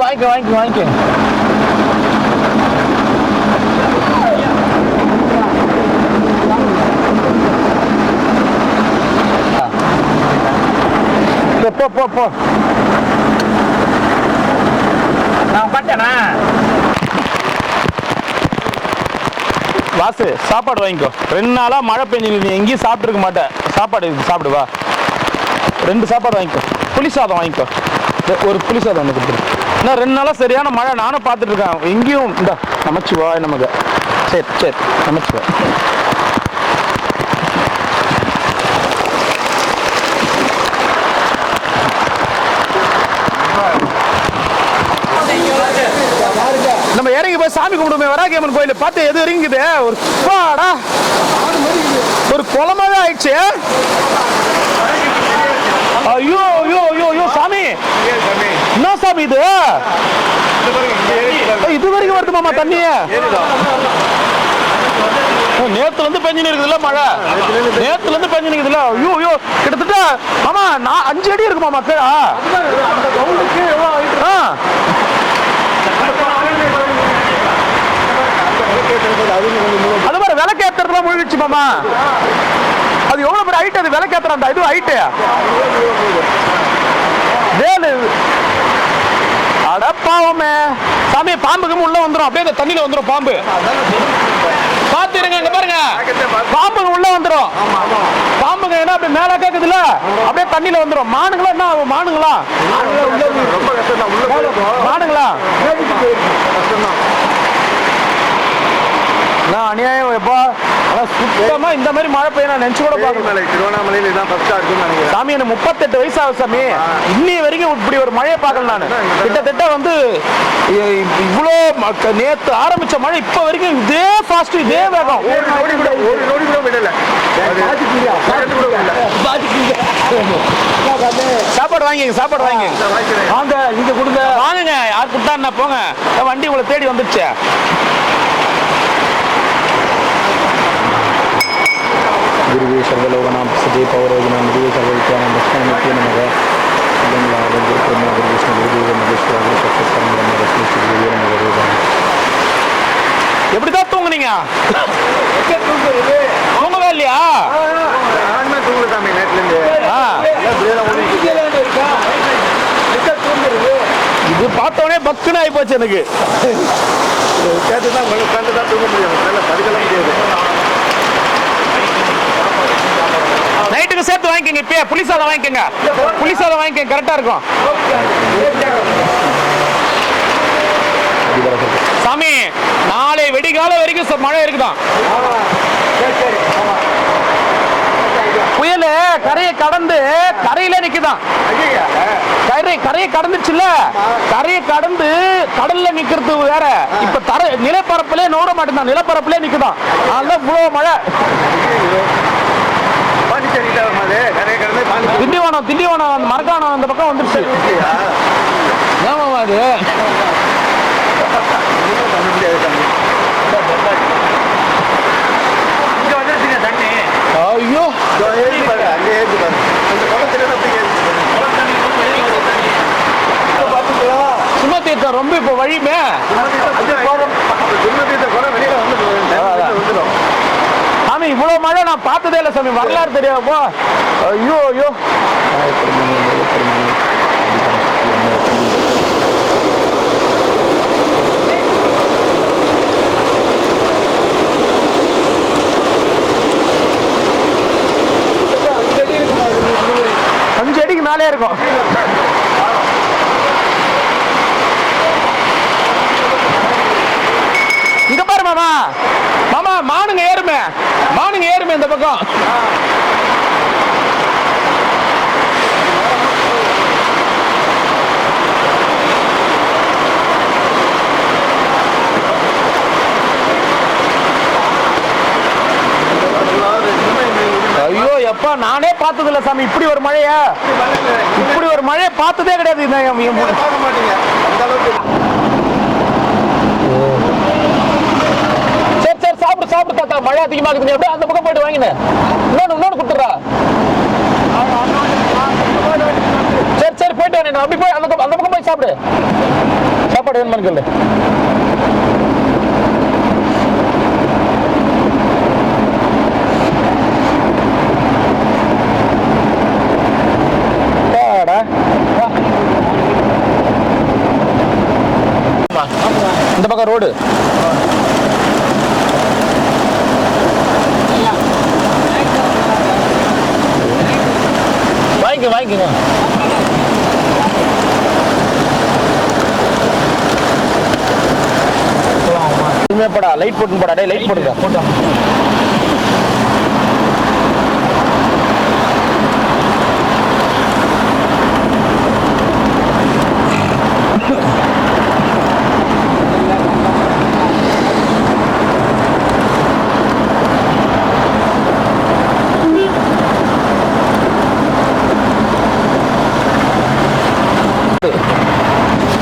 வாங்கிக்க. போ நான் பட்டேனா? வாசு சாப்பாடு வாங்கிக்கோ. 2 நாளா மழை பெஞ்சு நீ எங்கேயும் சாப்பிட்டுருக்க மாட்டேன். சாப்பிடுவா. 2 சாப்பாடு வாங்கிக்கோ. புளி சாதம் வாங்கிக்கோ. ஒரு புளி சாதம் ஒன்று கொடுத்துரு. இன்னும் 2 நாளா சரியான மழை, நானும் பார்த்துட்டு இருக்கேன். எங்கேயும் இந்த நமச்சிவாய் நமக்கு. சரி நமச்சிவாய். நம்ம இறங்கி போய் சாமி கும்பிடுமே. வராகியம்மன் கோயில் பார்த்து எது இறங்குது? ஒரு குளமாவே ஆயிடுச்சு. ஐயோ சாமி, என்ன சாமி இது? இது வரைக்கும் வருது மாமா தண்ணி. நேத்துல இருந்து பெஞ்சின்னு இருக்குதுல்ல மழை. நேத்துல இருந்து பெஞ்சின்னு இருக்குதுல்ல. ஐயோ கிட்டத்தட்ட மாமா 5 அடி இருக்கு மாமா. அது மாதிரி விளக்கேத்துறதுலாம் முழுகிடுச்சு மாமா. அது எவ்வளவு பெரிய ஹைட்? அது விளக்கேத்துற அந்த இது ஹைட்டு. அடப்பாவமே சாமி, பாம்புக்கு உள்ள வந்துடும். அப்படியே இந்த தண்ணியில வந்துடும் பாம்பு. பாத்துருங்க, இங்க பாருங்க, பாம்புங்க உள்ள வந்துடும். பாம்புங்க என்ன அப்படி மேல கேக்குதுல, அப்படியே தண்ணியில வந்துடும். மானுங்களா என்ன ஆகும்? மானுங்களா நான் அநியாயம் எப்பா ஆனா சுத்தமா இந்த மாதிரி மழை பெய்ய நான் நினைச்சு கூட பார்க்கல. மலை திருவண்ணாமலையில் இதான் ஃபர்ஸ்டா இருக்குன்னு நினைக்கிறேன். சாமி எனக்கு 38 வயசு ஆகுது சாமி. இன்னி வரைக்கும் இப்படி ஒரு மழையை பார்க்கல நான். கிட்டத்தட்ட வந்து இவ்வளோ நேத்து ஆரம்பிச்ச மழை இப்ப வரைக்கும் இதே ஃபாஸ்ட் இதே வேகம். ஒரு நொடி கூட விடல. சாப்பாடு வாங்கிங்க, சாப்பாடு வாங்கிங்க. வாங்க இங்க கொடுங்க, வாங்குங்க. யார் கொடுத்தா போங்க, வண்டி உங்களை தேடி வந்துடுச்சு. गुरुवे सर्वलोकनां सदे पौरोगिनां गुरुवे सर्वविद्यानां दक्षिणामूर्ते नमः ओम गुरु ब्रह्मा गुरु विष्णु गुरुदेव महेश्वर गुरु साक्षात् परब्रह्म तस्मै श्री गुरुवे नमः. எப்படிதான் தூங்குனீங்க? தூங்கவே இல்லையா? நானுமே தூங்கல சாமி நேற்றுல இருந்து. இது பார்த்தோடனே பக்குன்னு ஆகி போச்சு எனக்கு. கேட்டுதான் உட்காந்து தான் தூங்க முடியும், படுக்கலாம் முடியாது. நைட்டுக்கு சேர்த்து வாங்கிக்கங்க. இப்பயே புளி சாதம் வாங்கிக்கங்க, புளி சாதம் வாங்கிக்கங்க, கரெக்டா இருக்கும். சாமி நாளை வெடிகால வரைக்கும் மழை இருக்குதான். புயல் கரையை கடந்து கரையில நிக்குதான். கரையை கடந்துச்சுல்ல, கரையை கடந்து கடல்ல நிக்கிறது வேற. இப்ப நிலப்பரப்புல நோட மாட்டேன், நிலப்பரப்புல நிக்குதான். அதனால இவ்வளவு மழை. திண்டிவனம் அந்த மரக்காணம் அந்த பக்கம் வந்துருச்சு. ஏமாவா அது? ஐயோ சும்மா தீர்த்தம் ரொம்ப இப்ப வழியுமே. சாமி இவ்வளவு மழை நான் பார்த்ததே இல்லை சாமி, வரலாறு தெரியாமோ. ஐயோ ஐயோ. அஞ்சு அடிக்கு மேலே இருக்கும். இங்க பாரு மாமா, மாமா மானுங்க ஏறுமே, மானுங்க ஏறுமே இந்த பக்கம். ஐயோ எப்பா நானே பார்த்தது இல்ல சாமி இப்படி ஒரு மழைய, இப்படி ஒரு மழையை பார்த்ததே கிடையாது. சரி சரி சாப்பிடு சாப்பிடு தாத்தா, மழை அதிகமா இருக்குது. அப்படியே அந்த பக்கம் போயிட்டு வாங்கினேன். இன்னொன்னு கொடுத்துறா. சரி சரி போயிட்டு வாங்க, அப்படி போய் அந்த பக்கம் போய் சாப்பிடு. சாப்பாடு வேணுமான்னு கேளு. இந்த பக்கம் ரோடு வாங்கிக்கோங்க. போடா லைட் போட்டு போடா. டே லைட் போடுங்க.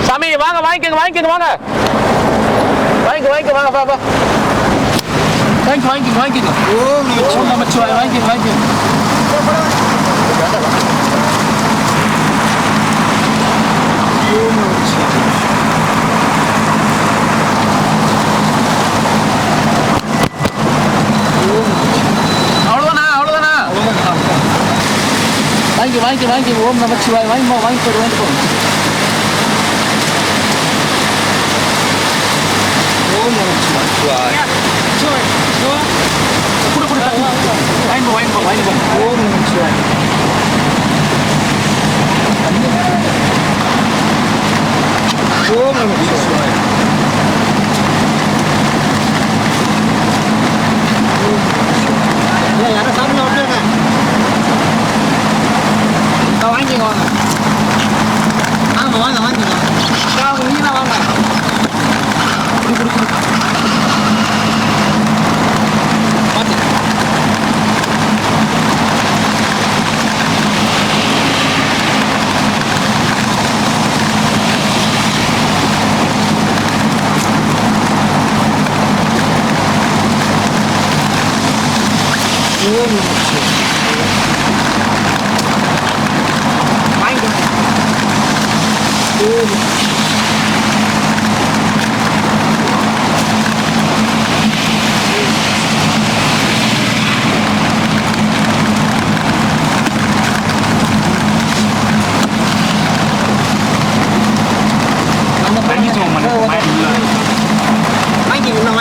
சாமி வாங்க வாங்கிக்கோங்க வாங்க. வாங்கிக்க வாங்க பாப்பா. வாங்கிக்கோங்க. ஓ நமச்சிவாய வாங்கிக்கோங்க. அவ்வளோதானா? வாங்கி ஓம் நமச்சிவாய வாங்கிக்கோ. ஓம் நமச்சிவாய. வாங்கிக்கோ. ஓம் நமச்சிவாய. ஓம் நமச்சிவாய.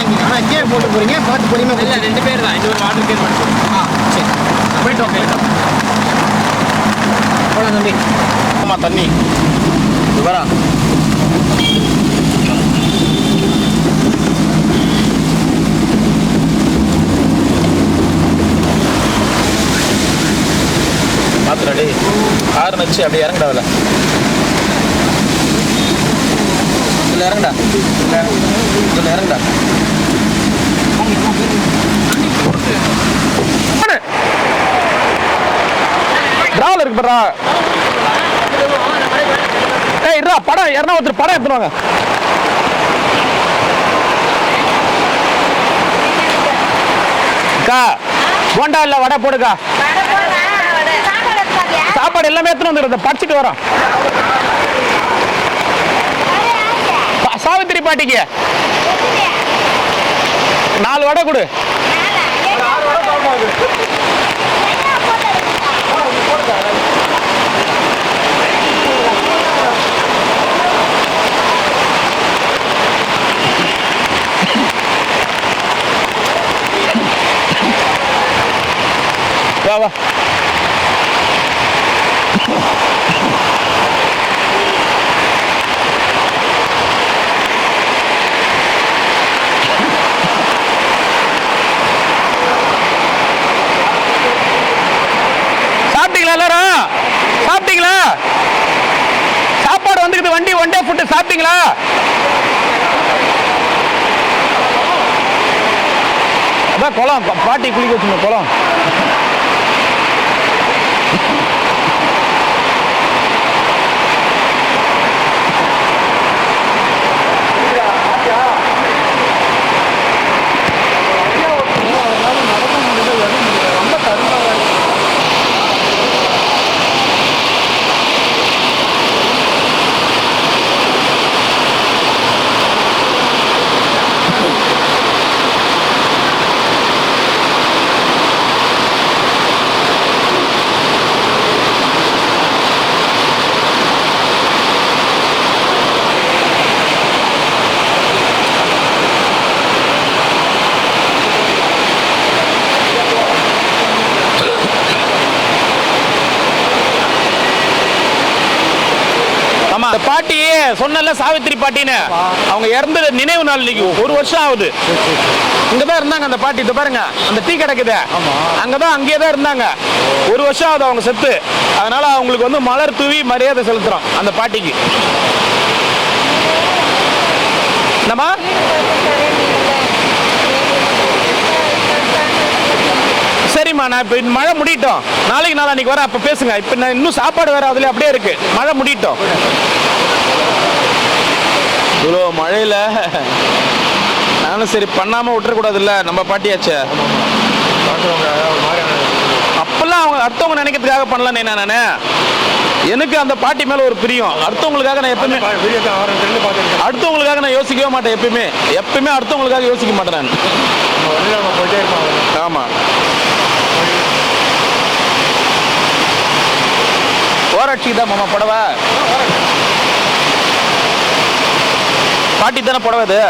வாங்கிங்க ஆனால் கீழே போட்டு போறீங்க பார்த்து பொறுமையாக இல்லை 2 பேர் தான் இன்னொரு வாட்டர் கேன் மட்டும் சரி போயிட்டோம் போகலாம் தம்பி ஆமாம் தண்ணி இது வரா பார்த்துடாடி கார் நச்சு அப்படியே இறங்கடா அதில் இதில் இறங்கடா இதில் இறங்கடா டிராவல் இருக்கு படுறா ஏய் இருடா படம் யாருன்னா ஒருத்தர் படம் எடுத்துருவாங்க அக்கா போண்டா இல்லை வடை போடுக்கா சாப்பாடு எல்லாமே எடுத்துன்னு வந்துடுறது படிச்சுட்டு வரோம் சாவித்திரி பாட்டிக்கு 4 வடை கொடு வா வா சாப்பிட்டீங்களா எல்லாரும் சாப்பிட்டீங்களா சாப்பாடு வந்துக்குது வண்டி ஒன் டே ஃபுட்டு சாப்பிட்டீங்களா அதான் குளம் பாட்டி குளிக்க வச்சுங்க குளம் அந்த பாட்டி சொன்னல சாவித்திரி பாட்டின்னு அவங்க இறந்த நினைவு நாள் இன்னைக்கு 1 வருஷம் ஆகுது. இங்கதான் இருந்தாங்க அந்த பாட்டி. இது பாருங்க அந்த டீ கிடைக்குது அங்கதான் அங்கேயே தான் இருந்தாங்க. 1 வருஷம் ஆகுது அவங்க செத்து. அதனால அவங்களுக்கு வந்து மலர் தூவி மரியாதை செலுத்துறோம் அந்த பாட்டிக்கு. நம்ம சரிம்மா நான் இப்போ மழை முடிட்டோம். நாளைக்கு நாளான்னைக்கு வரேன், அப்போ பேசுங்க. இப்போ நான் இன்னும் சாப்பாடு வேற அதுல அப்படியே இருக்கு. மழை முடிட்டோம். இவ்வளோ மழையில நானும் சரி பண்ணாம விட்டுறக்கூடாதுல்ல, நம்ம பாட்டியாச்சே. அப்பெல்லாம் அவங்க அடுத்தவங்க நினைக்கிறதுக்காக பண்ணலன்னு நானே. எனக்கு அந்த பாட்டி மேல ஒரு பிரியம். அடுத்தவங்களுக்காக நான் எப்பவுமே அடுத்தவங்களுக்காக நான் யோசிக்கவே மாட்டேன். எப்பயுமே அடுத்தவங்களுக்காக யோசிக்க மாட்டேன் நான். ஆமா ஓராட்சிக்கு தான் மாமா புடவை. பாட்டி தானே புடவை அது.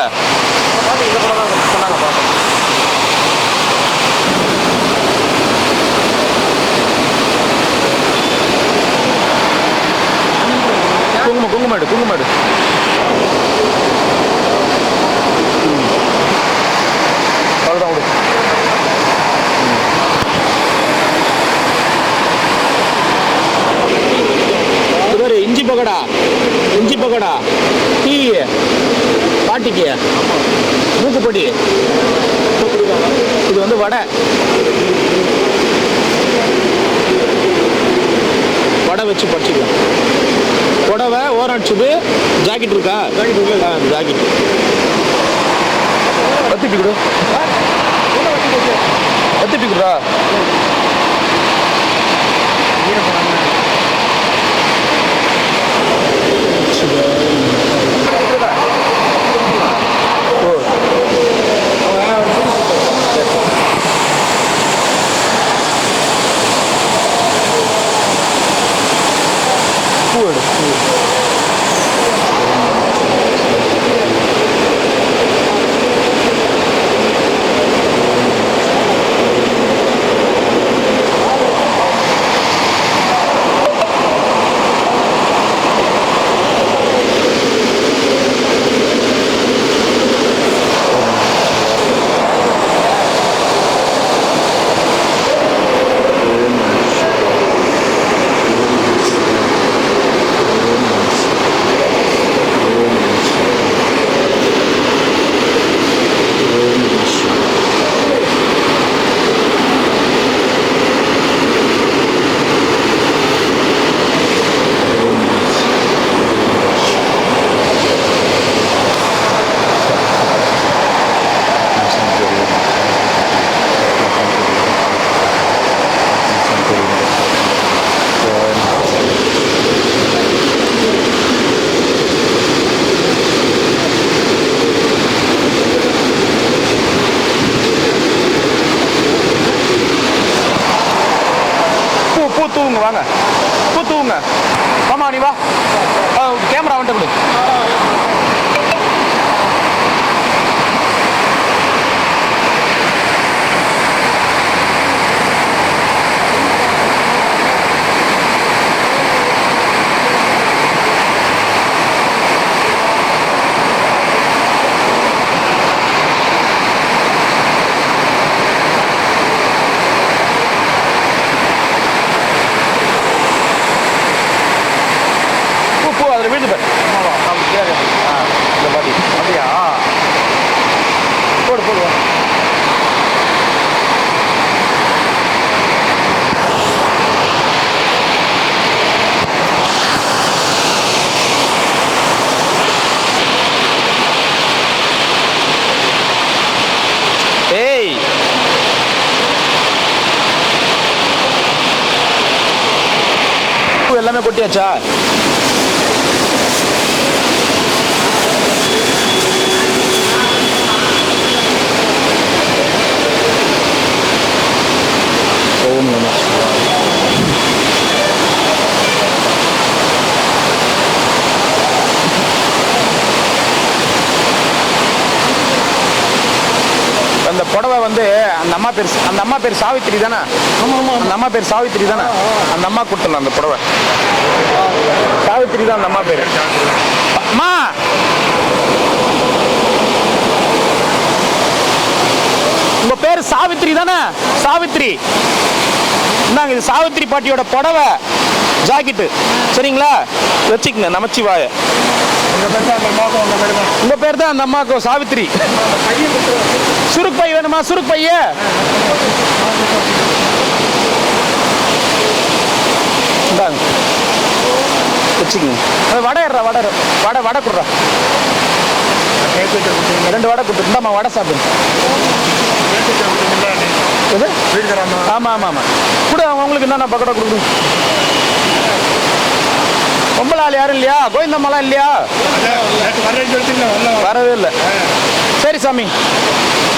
குங்குமம் குங்குமம் அவ்வளோதான் விடு. இஞ்சி பக்கோடா டீ பாட்டிக்கு மூக்குப்பொடி. இது வந்து வடை வச்சு படிச்சுக்கலாம். புடவை ஓராட்சிது. ஜாக்கெட் இருக்கா? ஜாக்கெட் பத்திட்டு கொடு. திருப்பிக்குறா பூ தூவுங்க வாங்க பூ தூவுங்க மாமா நீ வா கேமரா வந்துட்டு கொடு அதில் வீட்டு பேர் இந்த பாட்டி அப்படியா போடு போடுவா ஏய் எல்லாமே கொட்டியாச்சா அந்த புடவை வந்து அந்த அம்மா பேர் சாவித்திரி தானே அந்த அம்மா பேர் சாவித்திரி தானே அந்த அம்மா கொடுத்தலாம் அந்த புடவை சாவித்திரி தான் அந்த அம்மா பேர் அம்மா உங்க பேர் சாவித்திரி தானே சாவித்திரி இந்தாங்க இது சாவித்திரி பாட்டியோட புடவை ஜாக்கெட்டு சரிங்களா வச்சுக்கங்க நமச்சிவாய உங்க பேர் தான் அந்த அம்மாவுக்கு சாவித்திரி சுருக்கு பை வேணுமா சுருக்கு பைய இந்தாங்க வச்சுக்கங்க வடை ஏறா வடை கொடுறா 2 வடை கொடுத்து இந்தாம்மா வடை சாப்பிடுங்க ஆமா ஆமா ஆமா கூட உங்களுக்கு என்னென்ன பக்கோடா கொடுக்குறோம் பொம்பளை ஆள் யாரும் இல்லையா கோவிந்தம்மாலாம் இல்லையா வரவே இல்லை சரி சாமி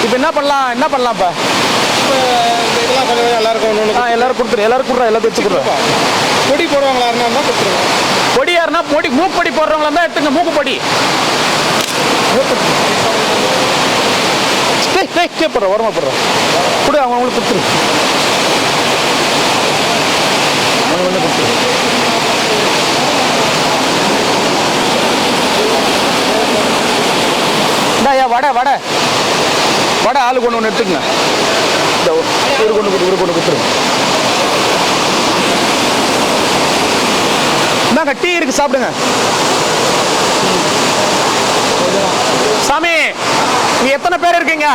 இப்போ என்ன பண்ணலாம்ப்பா எல்லாரும் கொடுத்துரு எல்லாரும் கொடுறா எல்லாத்தையும் வச்சு கொடுறா கொடி போடுவாங்களா இருந்தா கொடுத்துருவோம் கொடி யாருன்னா மூக்குப்பொடி போடுறவங்களா இருந்தா எடுத்துங்க மூக்குப்பொடி போடுற உரமா போடுறோம் கூட அவங்களுக்கு கொடுத்துரு கொடுத்துரு இந்தாயா வடை ஆளுக்கு ஒன்று எடுத்துக்கங்க இந்த கொண்டு கொடுத்துரு இந்தாங்க டீ இருக்கு சாப்பிடுங்க சாமி நீ எத்தனை பேர் இருக்கீங்க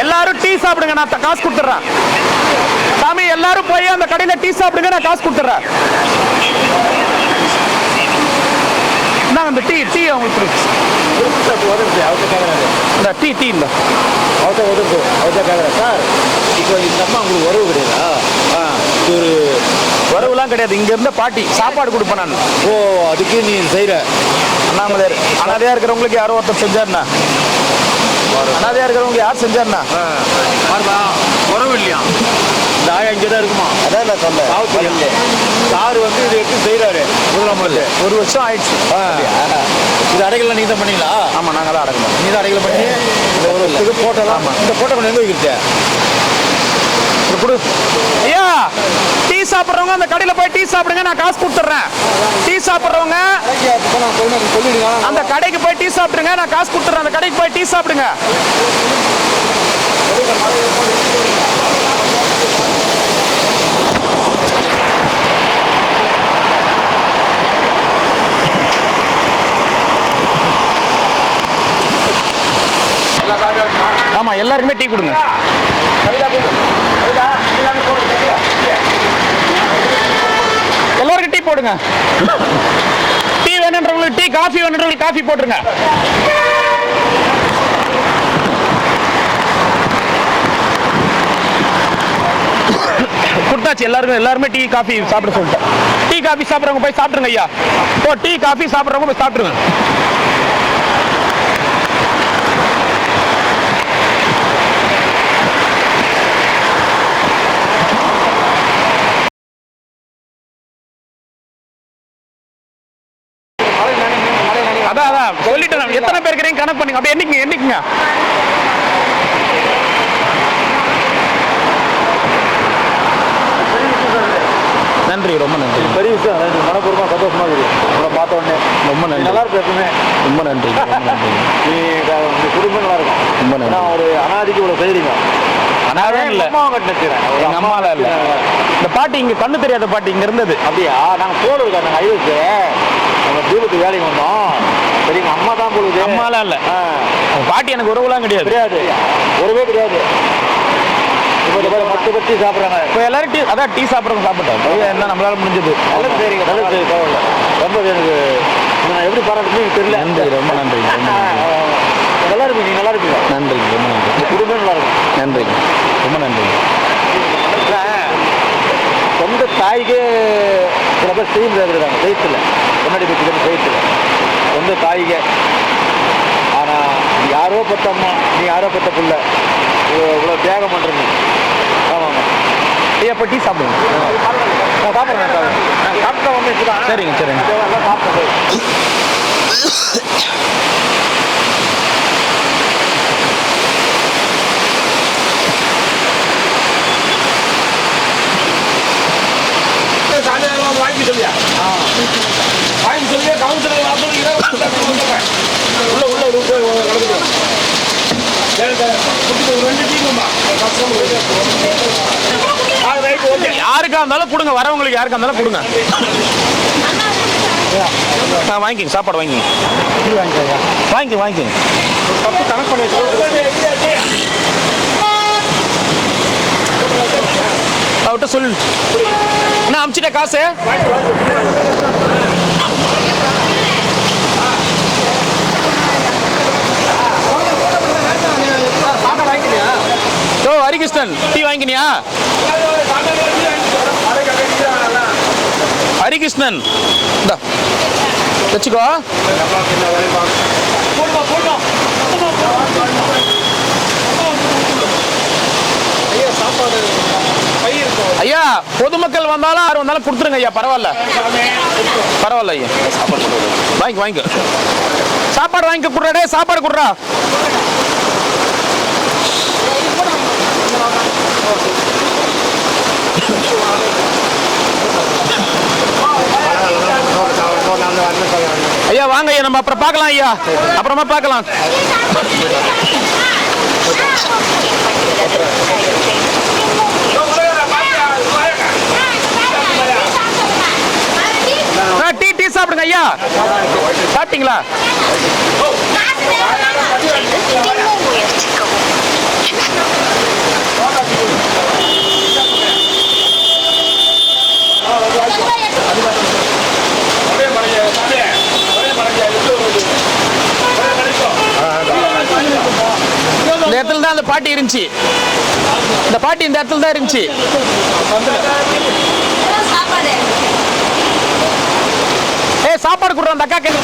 எல்லாரும் டீ சாப்பிடுங்க நான் காசு கொடுத்துறேன் சாமி எல்லாரும் போய் அந்த கடையில டீ சாப்பிடுங்க நான் காசு கொடுத்துறேன் இந்தாங்க இந்த டீ டீ அவங்களுக்கு இந்த டீ டீ இல்லை அவர்கிட்ட கேட்குறேன் சார். இப்போ இந்த அம்மா உங்களுக்கு உறவு கிடையாதா? ஒரு வரவுலாம் கிடையாது. இங்க இருந்த பாட்டி சாப்பாடு கொடுப்பேன் நான். ஓ, அதுக்கு நீ செய்கிற அண்ணாமலையார் அனாதையா இருக்கிறவங்களுக்கு யாரோ ஒருத்தர் செஞ்சாருண்ணா. அனாதையா இருக்கிறவங்க யார் செஞ்சாருண்ணா? பாருப்பா, உறவு இல்லையா? இந்த ஆயா இங்கே தான் இருக்குமா? அதான் நான் சொன்னேன். சார் வந்து இதை எடுத்து செய்கிறாரு முதலாம் முதல்ல. 1 வருஷம் ஆயிடுச்சு. இது அடைக்கலாம் நீங்கள் தான் பண்ணீங்களா? ஆமா, நாங்க தான் அடக்கணும். நீ தான் அடைக்கல பண்ணி இந்த ஒரு இது போட்டோலாம். இந்த போட்டோ கொண்டு எங்கே வைக்கிறேன்? கொடு. ஐயா, டீ சாப்பிட்றவங்க அந்த கடையில் போய் டீ சாப்பிடுங்க, நான் காசு கொடுத்துட்றேன். டீ சாப்பிட்றவங்க அந்த கடைக்கு போய் டீ சாப்பிடுங்க, நான் காசு கொடுத்துட்றேன். அந்த கடைக்கு போய் டீ சாப்பிடுங்க. ஆமா, எல்லாருக்குமே டீ கொடுங்க. எல்லாருக்கும் டீ போடுங்க. டீ வேணுன்றவங்களுக்கு டீ, காஃபி வேணுன்றவங்களுக்கு காஃபி போட்டுருங்க. கொடுத்தாச்சு எல்லாருக்கும். எல்லாருமே டீ காஃபி சாப்பிட சொல்லிட்டேன். டீ காஃபி சாப்பிட்றவங்க போய் சாப்பிடுங்க ஐயா. ஓ, டீ காஃபி சாப்பிட்றவங்க போய் சாப்பிடுங்க. அதான் சொல்லிட்டேன். எத்தனை பேர் இருக்கிறீங்க கணக்கு பண்ணுங்க. அப்படியே என்னைக்குங்க நன்றி, ரொம்ப நன்றி. பெரிய விஷயம். மனப்பூர்வமாக சந்தோஷமாக இருக்குது உங்களை பார்த்த உடனே. ரொம்ப நன்றி. நல்லா இருக்கும் எப்பவுமே. ரொம்ப நன்றி. நீ உங்கள் குடும்பம் நல்லா இருக்கும். ரொம்ப நன்றி. நான் ஒரு அனாதிக்கு இவ்வளோ செய்கிறீங்க. அனாதான் இல்லை, அம்மாவை கட்டினேன். எங்க அம்மால இல்ல. இந்த பாட்டி இங்க கண்ணு தெரியாத பாட்டி இங்க இருந்தது. அப்படியா? நாங்கள் போடு இருக்கோம். நாங்கள் ஐவருக்கு நம்ம தீபத்துக்கு வேலைக்கு வந்தோம். சரி, எங்கள் அம்மா தான் போடுது. அம்மாலாம் இல்ல. பாட்டி எனக்கு உறவுலாம் கிடையாது. கிடையாது, ஒருவே கிடையாது. இப்போ இந்த மாதிரி 10 பத்தி சாப்பிட்றாங்க. இப்போ எல்லாரும் டீ, அதான் டீ சாப்பிட்றவங்க சாப்பிட்டாங்க. என்ன நம்மளால முடிஞ்சது. நல்லது சரிங்க, நல்லது சரி, பரவாயில்ல. ரொம்ப எனக்கு நான் எப்படி பாராட்டுன்னு தெரியல. நன்றி, ரொம்ப நன்றி. நல்லா இருக்கு, நீங்க நல்லா இருக்கீங்க. நன்றி, ரொம்ப நன்றி. குடும்பம் நல்லா இருக்கும். நன்றி, ரொம்ப நன்றி. சொந்த தாய்க்கே சில பேர் செய்ய முடியாது. செய்யத்தில் முன்னாடி பற்றி செய்யத்தில் சொந்த தாய்க்கே. ஆனால் யாரோ பத்த அம்மா, நீ யாரோ பத்த பிள்ளை, இவ்வளோ தியாகம் பண்ணுறீங்க. ஆமாங்க. ஐயா, இப்போ டீ சாப்பிடுங்க. நான் சாப்பிட்றேன். நான் சாப்பிட்டா வந்து தான். சரிங்க, சரிங்க. எல்லாம் சாப்பிட்டேன். வாங்கி சொல்லியா? வாங்கி சொல்லியா? கவுன்சிலர் யாருக்கா இருந்தாலும் கொடுங்க. வரவங்களுக்கு யாருக்கா இருந்தாலும் கொடுங்க. வாங்கிங்க, சாப்பாடு வாங்கிங்க. வாங்கிங்க. கணக்கு பண்ணி அவர்கிட்ட சொல்லு. என்ன அமிச்சிட்ட காசு? ஓ, ஹரிகிருஷ்ணன் டீ வாங்கினியா? ஹரிகிருஷ்ணன் இந்தா வச்சுக்கோ. ஐயா, பொதுமக்கள் வந்தாலும் யார் வந்தாலும் கொடுத்துருங்க ஐயா. பரவாயில்ல ஐயா. வாங்கிக்க. சாப்பாடு வாங்கிக்க. குடுறா, சாப்பாடு குடுறா. ஐயா வாங்க ஐயா, நம்ம அப்புறம் பார்க்கலாம் ஐயா. அப்புறமா பார்க்கலாம். டீ சாப்பிடுங்க ஐயா. சாப்பிட்டீங்களா? தான் அந்த பாட்டி இருந்துச்சு. இந்த பாட்டி இந்த இடத்துல தான் இருந்துச்சு. சாப்பாடு கொடுற அந்த அக்கா கேட்க.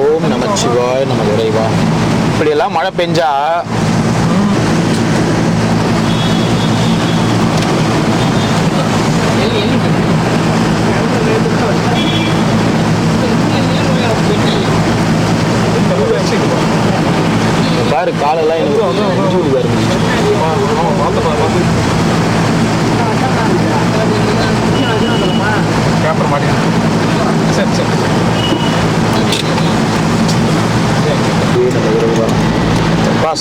ஓம் நமச்சிவாய நம இறைவா. இப்படி எல்லாம் மழை பெஞ்சா பாரு காலெல்லாம் பேப்பர் மாட்டி. சரி சரி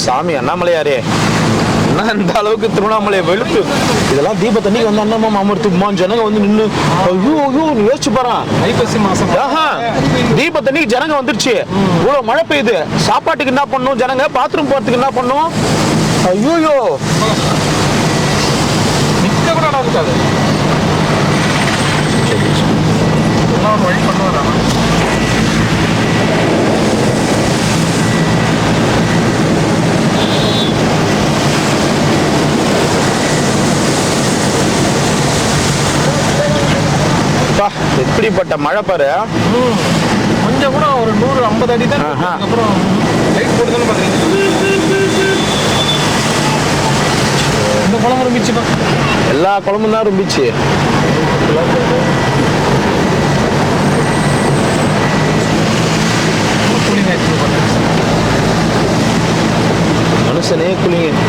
சாமி அண்ணாமலையாரே, என்ன இந்த அளவுக்கு திருவண்ணாமலை வெளுத்து இதெல்லாம் தீப தண்ணிக்கு வந்து அண்ணமா அமர்த்துமா ஜனங்க வந்து நின்று ஐயோ ஐயோ யோசிச்சு பாரு. ஐப்பசி மாசம் தீப தண்ணிக்கு ஜனங்க வந்துருச்சு. இவ்வளவு மழை பெய்யுது. சாப்பாட்டுக்கு என்ன பண்ணும் ஜனங்க? பாத்ரூம் போறதுக்கு என்ன பண்ணும்? ஐயோயோ நிக்க கூட இருக்காது. வழி பண்ணுவாரா? எப்படிப்பட்ட மழை பாரு. கொஞ்சம் கூட ஒரு 150 அடி தான். அப்புறம் லைட் போட்டு பாத்தீங்கன்னா இந்த குளம் ரொம்பிச்சுப்பா. எல்லா குளமும் தான் ரொம்பிச்சு. மனுஷனே கூலிங்,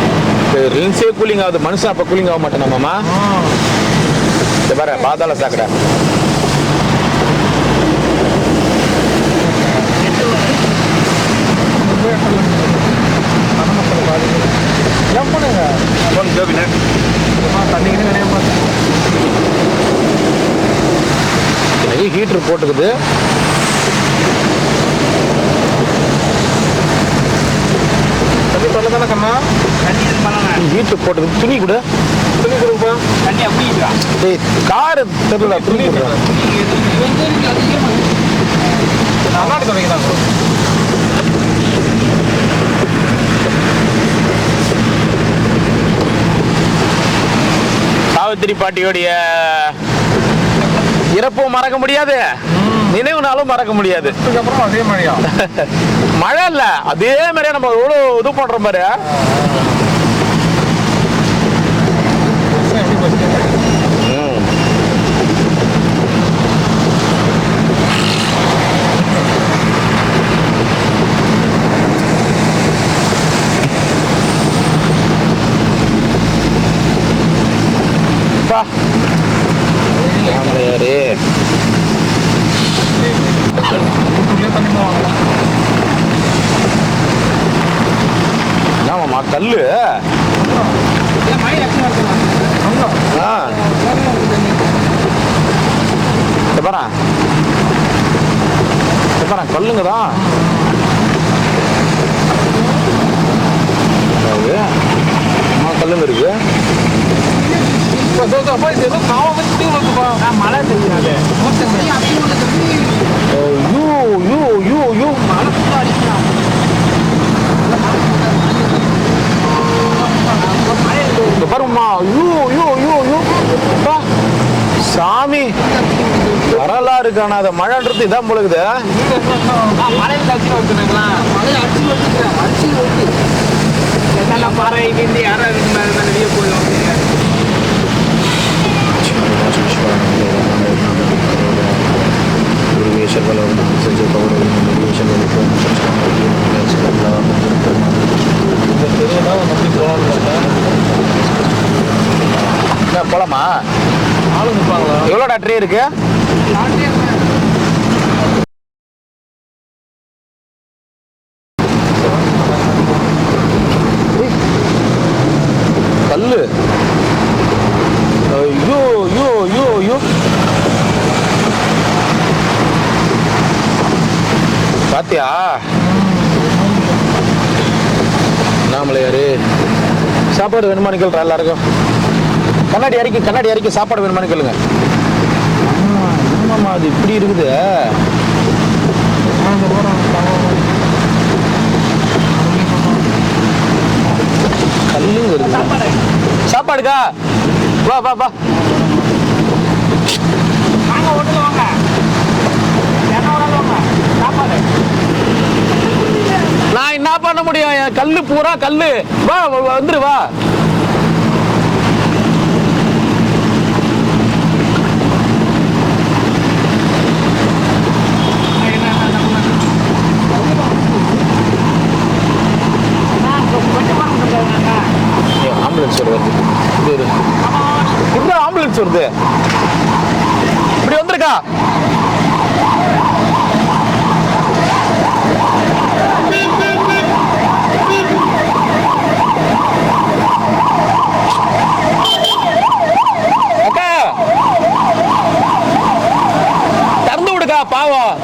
ரில்ஸே கூலிங் ஆகுது. மனுஷன் அப்ப கூலிங் ஆக மாட்டேன் மாமா. இந்த பாரு பாதாள சாக்கடை. ஹீட்டர் போட்டுக்குது. ஹீட்டர் போட்டுக்குது. துணி கூட துணி கொடுப்பா. காரு தெரியல. துணி கொடுக்குறேன். சாவித்திரி பாட்டியோடைய இறப்பும் மறக்க முடியாது, நினைவுனாலும் மறக்க முடியாது. அதுக்கப்புறம் அதே மழையா? மழை இல்ல, அதே மாதிரியா நம்ம எவ்வளவு இது பண்ற மாதிரி. என்னமாமா கல்லு? கல்லுங்க தான். கல்லுங்க இருக்கு. மழை தெரியாது. சாமி வரலாறு காணாத மழைன்றது இதான் பொழுது. போலாமா? எவ்வளோடா ட்ரே இருக்கு? கல்லு. ஐயோ ஐயோ ஐயோ ஐயோ. பாத்தியா அண்ணாமலையாரு? சாப்பாடு வேணுமான்னு கேள்றா எல்லாருக்கும். கண்ணாடி இறக்கி சாப்பாடு வேணுமான்னு கேளுங்க. அது இப்படி இருக்குது. சாப்பாடுக்கா? வா வா வா. வாங்க ஓட்டுல வாங்க. வாங்க சாப்பாடு. நான் என்ன பண்ண முடியும்? என் கல்லு பூரா கல்லு. வா வந்துரு வா. ஆம்புலன்ஸ் வருது. ஆம்புலன்ஸ் வருது. இப்படி வந்திருக்கா? அக்கா திறந்து விடுக்கா, பாவம்.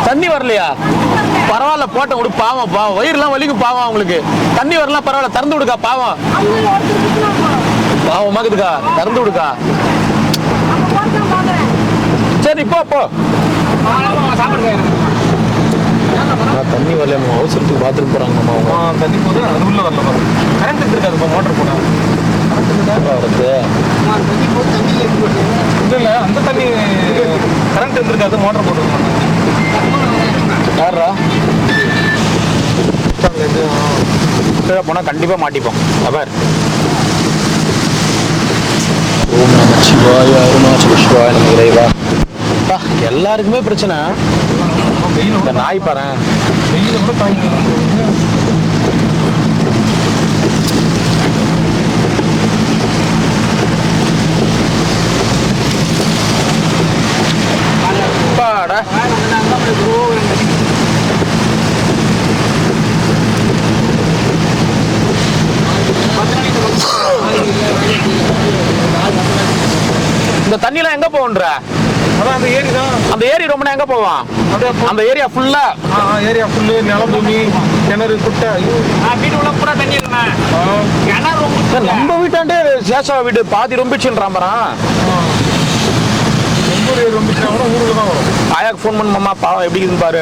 தண்ணி வரலையா? பரவாயில்ல, போட்ட விடு, பாவம். பாவம் வயிறுலாம் வலிக்கும், பாவம் அவங்களுக்கு. தண்ணி வரலாம், பரவாயில்ல, திறந்து விடுக்கா, பாவம். பாவம் மகுதுக்கா, திறந்து விடுக்கா. சரி போ போ. தண்ணி வரல, அவசரத்துக்கு பாத்ரூம் போறாங்க. தண்ணி போது அது உள்ள வரல. கரண்ட் இருக்காது, மோட்டர் போனா வருது. இல்ல அந்த தண்ணி கரண்ட் இருந்திருக்காது, மோட்டர் போட்டு யாரா கீழே போனா கண்டிப்பா மாட்டிப்போம். அவர் ஓம் நம சிவாய அருணாச்சல சிவாய நம இறைவா. எல்லாருக்குமே பிரச்சனை. இந்த நாய் பாரு, வெயில கூட தாங்கி. இந்த தண்ணிலாம் எங்க போகுன்ற? அதான் அந்த ஏரி தான். அந்த ஏரி ரொம்ப எங்க போவான்? அந்த ஏரியா ஃபுல்லா ஏரியா ஃபுல்லு நிலம், பூமி, கிணறு, குட்டை. வீட்டு உள்ள பூரா தண்ணி இருக்குண்ணா. கிணறு ரொம்ப. நம்ம வீட்டாண்டே சேஷா வீடு பாதி ரொம்பிச்சுன்றான் பாரான். ரொம்பிச்சுனா கூட ஊருக்கு தான் வரும். ஆயாக்கு ஃபோன் பண்ணுமாம்மா, பாவம் எப்படி இருக்குன்னு பாரு.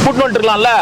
கூட்டு வந்துட்டுருக்கலாம்ல.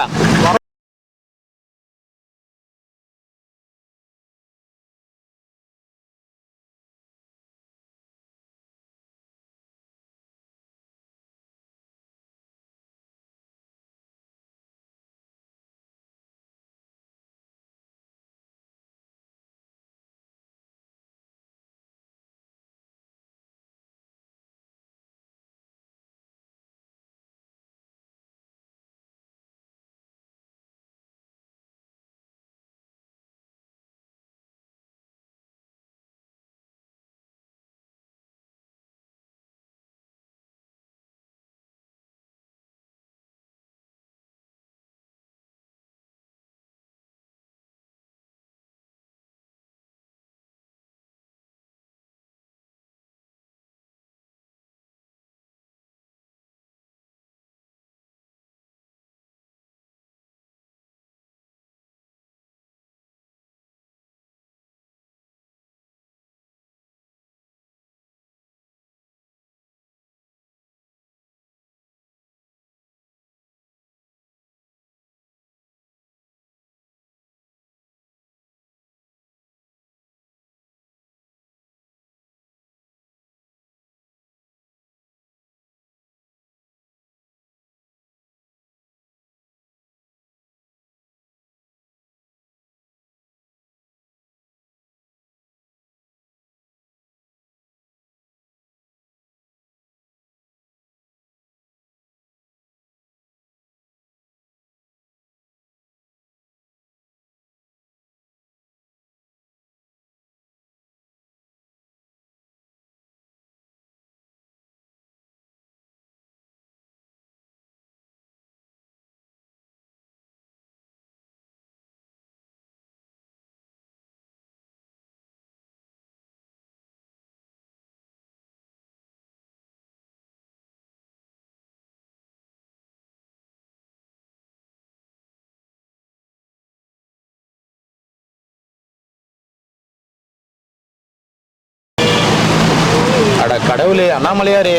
அட கடவுளே, அண்ணாமலையாரே,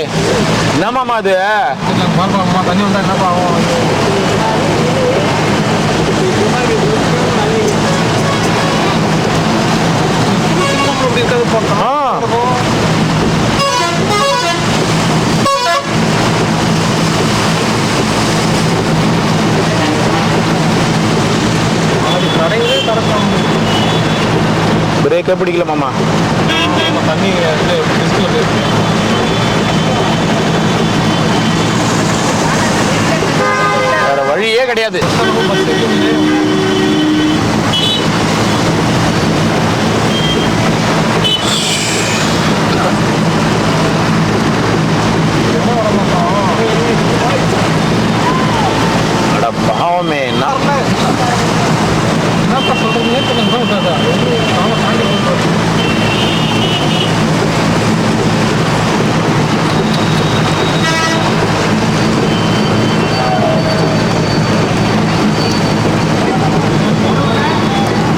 என்னமாமா அது? தண்ணி வந்தா என்னப்பா ஆகும்? பிரேக்கே பிடிக்கல மாமா. தண்ணி வேற வழியே கிடையாது. அட பாவமே,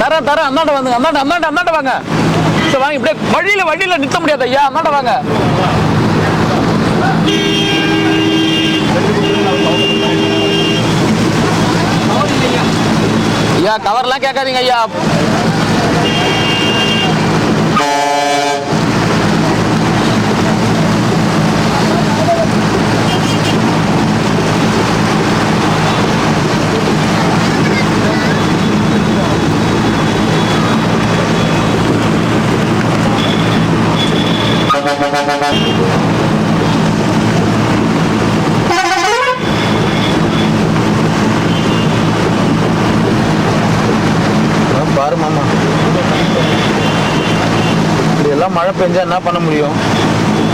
என்ன தர அந்தாண்ட வந்து அந்தாண்ட வாங்க. சரி வாங்க, இப்படியே வழியில நிறுத்த முடியாது ஐயா, அந்தாண்ட வாங்க. ஐயா கவர்லாம் கேட்காதீங்க ஐயா. பாரு மாமா, இப்படி எல்லாம் மழை பெஞ்சா என்ன பண்ண முடியும்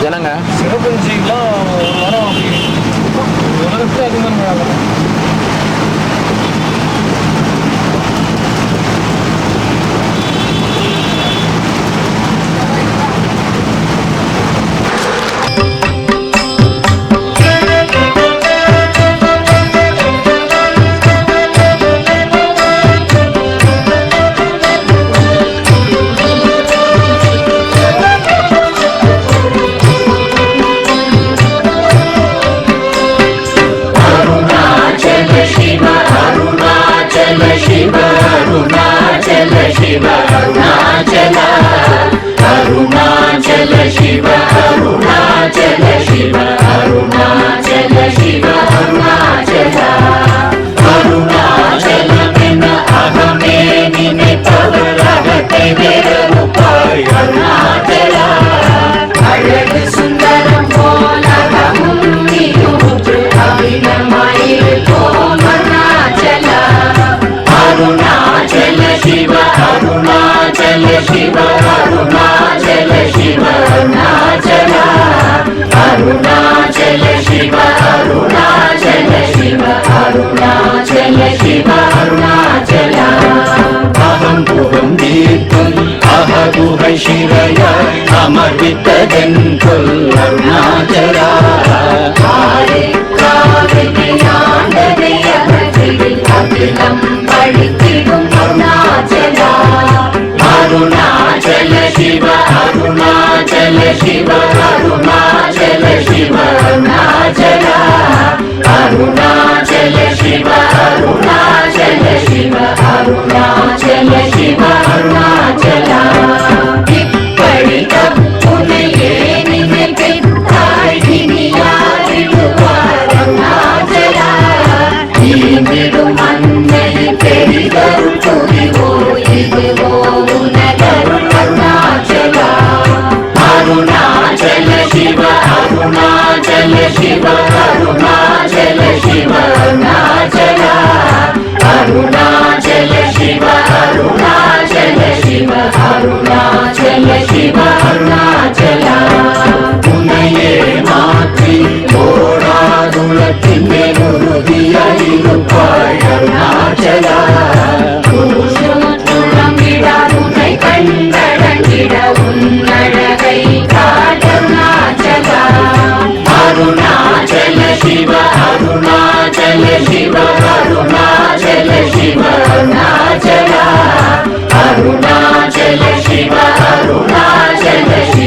ஜனங்க? சிவபஞ்சிலாம் ஒரு வாரம் உலகத்துல அதிகமான மழை. ಶಿರಯ ಅಮರ್ವಿತದೆಂಕೊಲ್ ಅರುಣಾಚಲ ಅರುಣಾಚಲ ಶಿವ ಅರುಣಾಚಲ ಶಿವ ಅರುಣಾಚಲ ಶಿವ ಅರುಣಾಚಲ ಅರುಣಾಚಲ ಶಿವ ಅರುಣಾಚಲ ಶಿವ ಅರುಣಾಚಲ ಶಿವ ಅರುಣಾಚಲ இப்படி தப்புனையே நினைத்தாய் இனியாரிடுவார் அருணாச்சலா நீமிடும் அன்னை பெரிதரும் துதிவோ இதுவோ உனதருள் அருணாச்சலா அருணாச்சல சிவ அருணாச்சல சிவ அருணாச்சல சிவ அருணாச்சலா அருணாச்சல சிவ அருணாச்சல சிவ அருணாச்சல சிவ அருணாச்சலா உன்னையே மாற்றி ஓடாதுலத்தின் உறுதியாயிருப்பாய் அருணாச்சலா உன்னை கண்டடங்கிட உன்னழகை காட்டருணாச்சலா அருணாச்சல சிவ அருணாச்சல சிவ அருணாச்சல சிவ அருணாச்சலா அருணாச்சல சிவ அருணாச்சல சிவ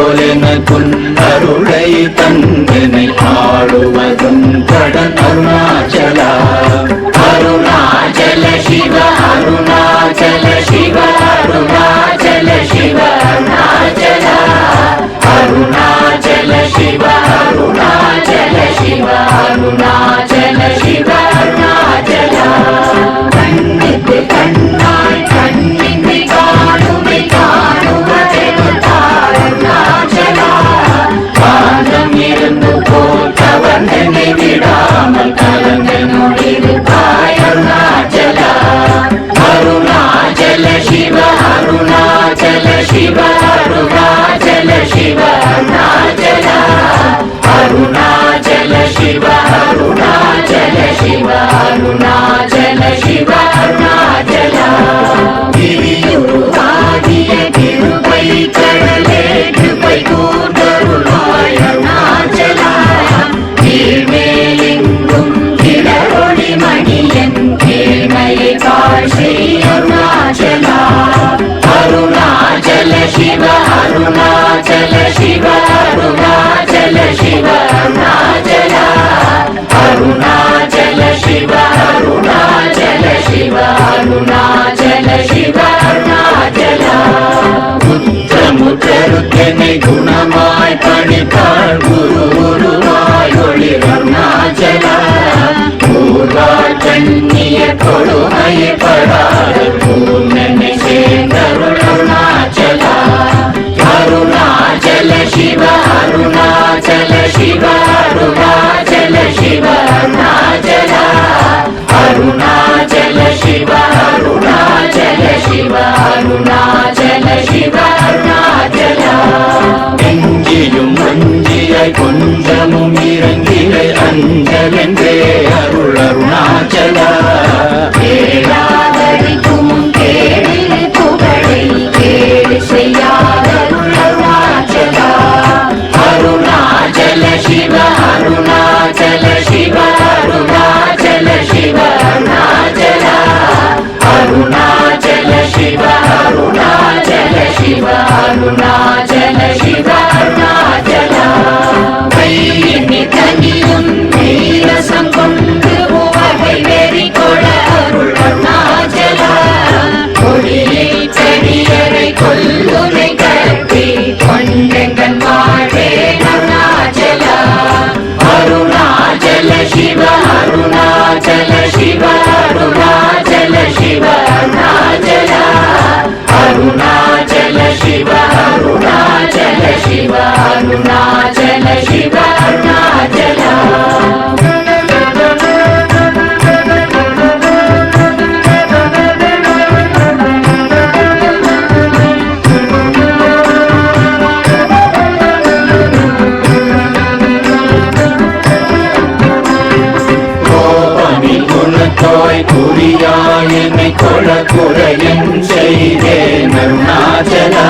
போலென அருளை தந்தனை ஆளுவதும் கடன் அருணாச்சலா அருணாச்சல சிவ அருணாச்சல சிவ அருணாச்சல சிவ அருணாச்சலா அருணாச்சல சிவ அருணாச்சல சிவ அருணாச்சல சிவ அருணாச்சலா கண்ணுக்கு கண்ணாய் கண்ணின்றி காணுமை காணுவதெருணாச்சலா காந்தம் இருந்து போல் கவர்ந்தனை விடாமல் கலந்து நொடிருப்பாய் அருணாச்சலா அருணாச்சல சிவ அருணாச்சல சிவ அருணாச்சல சிவ அருணாச்சலா அருணாச்சல சிவ அருணாச்சல சிவ அருணாச்சல சிவ அருணாச்சலா கிரியுருவாகிய கிருபை கடலே கிருபை கூர்ந்தருளாய் அருணாச்சலா கீழ்மேலெங்கும் கிளரொளி மணியன் கீழ்மையை காட்சி அருணாச்சலா அருணாச்சல சிவ அருணாச்சல சிவ அருணாச்சல சிவ அருணாச்சலா அருணாச்சல சிவ அருணாச்சல சிவ அருணாச்சல சிவ அருணாச்சலா முற்றமுற்றருக்கெனை குணமாய் பணித்தாள் குரு குருவாய் ஒளி அருணாச்சலா கூர்வாள் கண்ணிய கொடுமையை படாத பூர்ணனை சேர்ந்தருள் அருணாச்சலா அருணாச்சல சிவ அருணாச்சல சிவ அருணாச்சல சிவ அருணாச்சலா அருணாச்சல சிவ அருணாச்சல சிவ அருணாச்சல சிவ அருணாச்சலா எஞ்சியும் அஞ்சியாய் கொஞ்சமும் இறங்கிலை அஞ்சலென்றே அருள் அருணாச்சலா கேளாதரிக்கும் கேடில் புகழை கேடு செய்யாதருள் அருணாச்சலா அருணாச்சல சிவ அருணாச்சல சிவ அருணாச்சல சிவ அருணாச்சலா அருணாச்சல சிவ அருணாச்சல சிவ அருணாச்சல சிவ அருணாச்சலா கையினி தனியும் நீரசம் கொண்டு உவகை வெறி கொள அருள் அருணாச்சலா கொடியை கடியரை கொல்லுனை கட்டி கொண்டெங்கன் வாழ்வே அருணாச்சலா அருணாச்சல சிவ அருணாச்சல சிவ அருணாச்சல சிவ அருணாச்சலா அருணாச்சல சிவ அருணாச்சல சிவ அருணாச்சல சிவ அருணாச்சலா குணத்தோய் குறியாய் என்னை கொள குறையன் செய்தேன் அருணாச்சலா